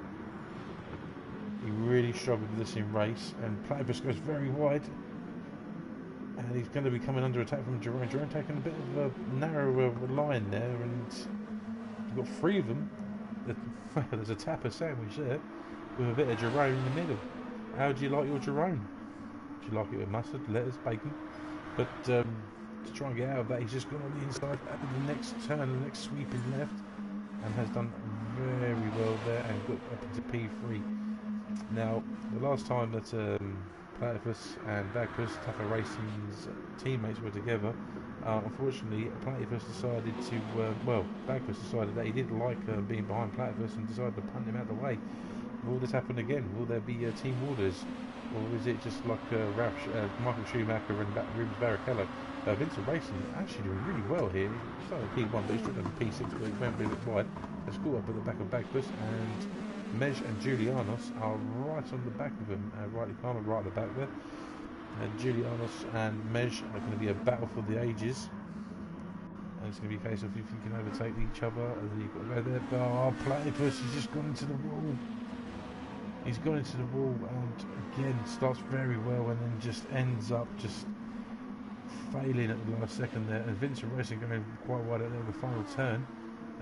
He really struggled with this in race, and Platypus goes very wide. And he's going to be coming under attack from Jerome. Jerome taking a bit of a narrower line there, and you've got three of them. There's a tapper sandwich there with a bit of Jerome in the middle. How do you like your Jerome? Do you like it with mustard, lettuce, bacon? But to try and get out of that, he's just gone on the inside at the next turn, the next sweeping left, and has done very well there and got up into P3. Now, the last time that Platypus and Bagpuss, Tucker Racing's teammates were together, unfortunately Platypus decided to, Bagpuss decided that he didn't like being behind Platypus and decided to punt him out of the way. Will this happen again? Will there be team orders? Or is it just like Michael Schumacher and Rubens Barrichello? Vincent Racing actually doing really well here. He's started P1, but he's driven P6, but he's went a bit wide. Let's go up at the back of Bagpuss, and Mej and Julianos are right on the back of him. Rightly Karma right at the back there. Julianos and Mej are going to be a battle for the ages. And it's going to be a case of if you can overtake each other, and then you've got to go there. But Platypus has just gone into the wall. He's gone into the wall and again starts very well and then just ends up just failing at the last second there. And Vincent Racing going quite wide out there in the final turn.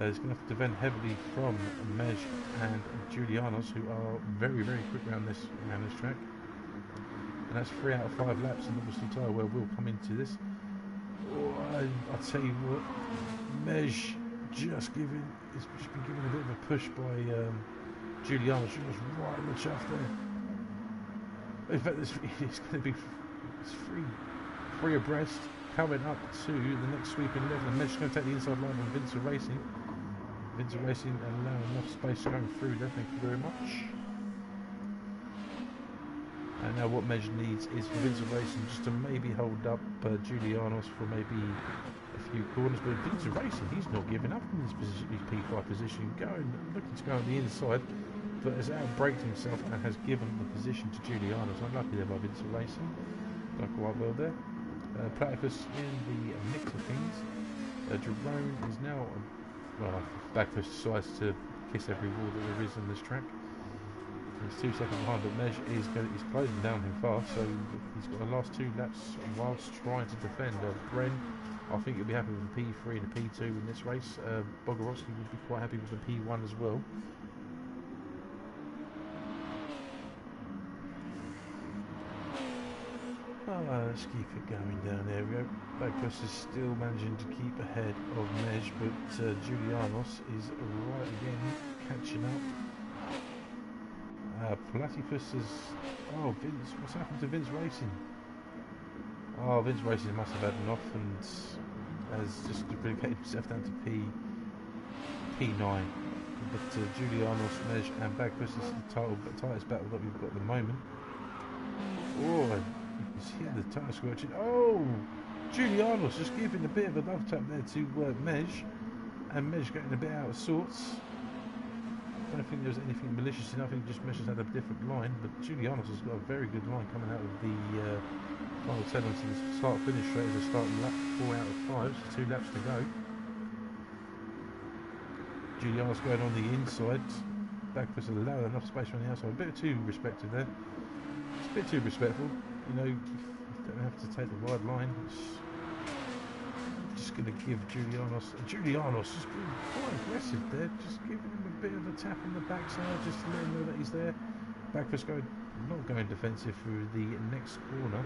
He's going to have to defend heavily from Mej and Julianos, who are very, very quick around this track. and that's 3 out of 5 laps, and obviously tyre wear will come into this. Oh, I tell you what, Mej just been given a bit of a push by Giuliano. She was right in the chuff there. In fact, it's going to be three abreast coming up to the next sweeping left, and Mej's going to take the inside line on Vincent Racing. Vincent Racing allowing enough space going through there, thank you very much. And now what Mej needs is for Vincent Racing just to maybe hold up Giulianos for maybe a few corners, but Vincent Racing, he's not giving up in this position, his P5 position, looking to go on the inside, but has outbraked himself and has given the position to Giulianos. Unlucky there by Vincent Racing, done quite well there. Platypus in the mix of things. Jerome is now, Platypus decides to kiss every wall that there is on this track. He's 2 seconds behind, but Mej is closing down him fast, so he's got the last 2 laps whilst trying to defend. Bren, I think he'll be happy with the P3 and the P2 in this race. Bogorowski would be quite happy with the P1 as well. Let's keep it going down. There we go. Bagpuss is still managing to keep ahead of Mej, but Giulianos is right again, catching up. Platypus is... Oh, Vince, what's happened to Vince Racing? Oh, Vince Racing must have had enough and has just replicated himself down to P9. But Giulianos, Mej and Bagpuss is the tightest battle that we've got at the moment. Oh, you can see the tyre squelching. Oh, Giulianos just giving a bit of a love tap there to Mej, and Mej getting a bit out of sorts. I don't think there was anything malicious enough. I think just Mej has had a different line, but Giulianos has got a very good line coming out of the final 10 onto the start-finish straight as a starting lap. 4 out of 5, so 2 laps to go. Giulianos going on the inside. Bagpuss allowed enough space on the outside. A bit too respectful there. It's a bit too respectful. You know, you don't have to take the wide line. It's just going to give Giulianos just being quite aggressive there, just giving him a bit of a tap on the backside, just to let him know that he's there. Bagpuss not going defensive through the next corner,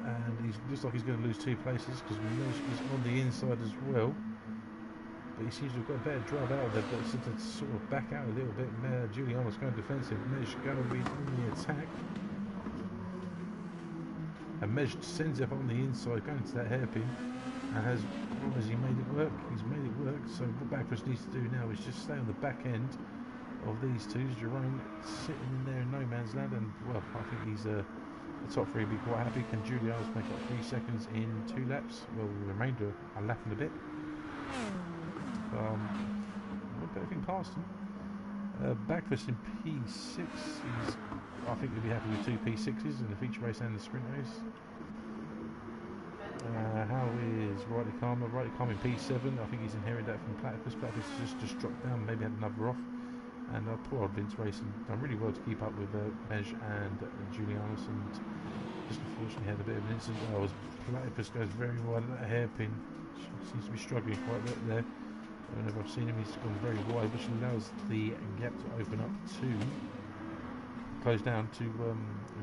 and he looks like he's going to lose 2 places because Mej is on the inside as well, but he seems to have got a better drive out of there, but to sort of back out a little bit. Giulianos going defensive, Mej going to be on the attack. And Mej sends it on the inside, going to that hairpin, and has he made it work? He's made it work. So what Bagpuss needs to do now is just stay on the back end of these two. Jerome sitting in there in no man's land, and well, I think he's the top 3 will be quite happy. Can Giulianos make up 3 seconds in 2 laps? Well, the remainder a lap and a bit. Not anything past him. Bagpuss in P6. I think he'll be happy with 2 P6s in the feature race and the sprint race. How is Rightly Calm? Rightly Calm in P7. I think he's inherited that from Platypus. Platypus just dropped down, maybe had another off. And poor old Vince Racing done really well to keep up with Mej and Giulianos, and just unfortunately had a bit of an incident. Platypus goes very wide at that hairpin. Seems to be struggling quite a bit there. Whenever I've seen him, he's gone very wide, which allows the gap to open up to close down to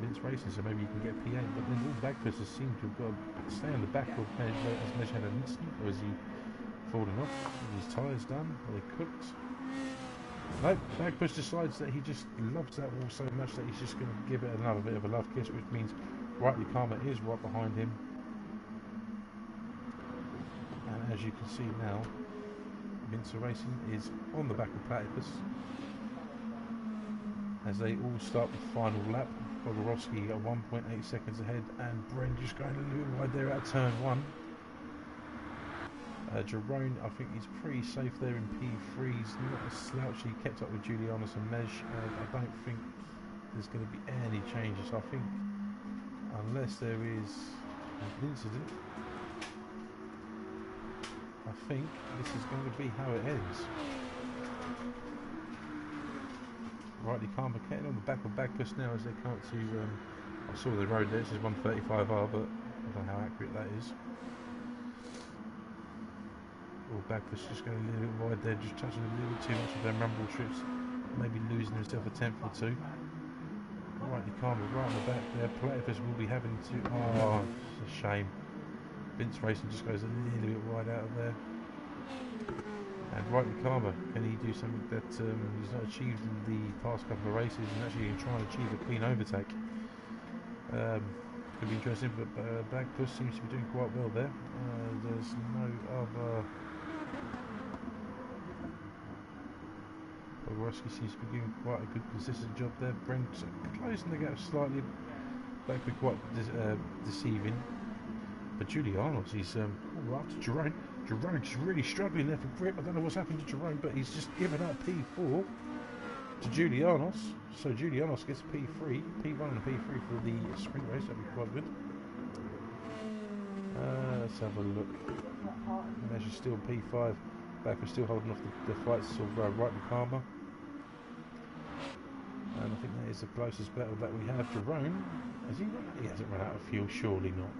Vince Racing, so maybe you can get P8. But then all Bagpuss seem to have got to stay on the back of Mej. Has Mej had an incident, or is he fallen off? Are his tyres done? Are they cooked? No, Bagpuss decides that he just loves that wall so much that he's just going to give it another bit of a love kiss, which means Rightly Calm is right behind him. And as you can see now, Vince Racing is on the back of Platypus as they all start the final lap. Bogorowski at 1.8 seconds ahead, and Bren just going a little wide there out of turn 1. Jerome, I think he's pretty safe there in P3. He's not as slouchy, kept up with Giulianos and Mej. I don't think there's going to be any changes. I think unless there is an incident, I think this is going to be how it ends. Rightly Calm getting on the back of Bagpuss now as they come up to, I saw the road there, it says 135R, but I don't know how accurate that is. Or Bagpuss just going a little bit wide there, just touching a little bit too much of them rumble strips, maybe losing himself a tenth or 2. Rightly Karma right on the back there. Platypus will be having to... Oh, it's a shame. Vince Racing just goes a little bit wide out of there. And Rightly Karma, can he do something that he's not achieved in the past couple of races and actually try and achieve a clean overtake? Could be interesting, but Black Puss seems to be doing quite well there. There's no other... Bogorowski seems to be doing quite a good consistent job there. Brent closing the gap slightly. That could be quite deceiving. But Julianos, he's after Jerome. Jerome's really struggling there for grip. I don't know what's happened to Jerome, but he's just given up P4 to Julianos. So Julianos gets P3, P1 and P3 for the sprint race. That'd be quite good. Let's have a look. Measure still P5. Back, we're still holding off the fights of Rightly Karma. And I think that is the closest battle that we have. Jerome, has he run? He hasn't run out of fuel, surely not.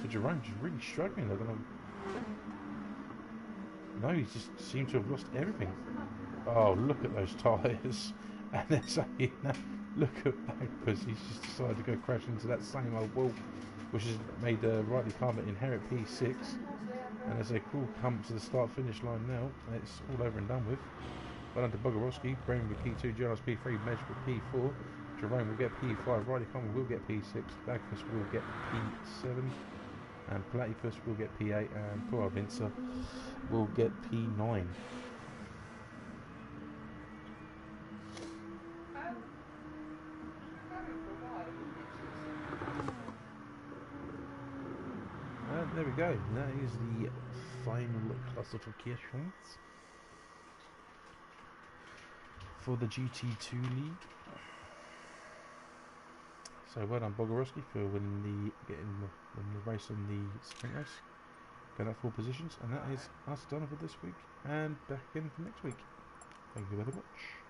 But Jerome's really struggling. I don't know. No, he just seemed to have lost everything. Oh, look at those tyres. And they're saying, look at Backwards. He's just decided to go crash into that same old wall, which has made Rightly Karma inherit P6. And as they all come to the start-finish line now, it's all over and done with. Well under Bogorowski, Brain with P2, Jonas P3, Mesh with P4, Jerome will get P5, Rightly Karma will get P6, Backwards will get P7, and Platypus will get P8, and poor Vincer will get P9. And there we go, that is the final classifications for the GT2 league. So well done Bogorowski for winning the race on the sprint race. Got up 4 positions, and that is us done for this week, and back again for next week. Thank you very much.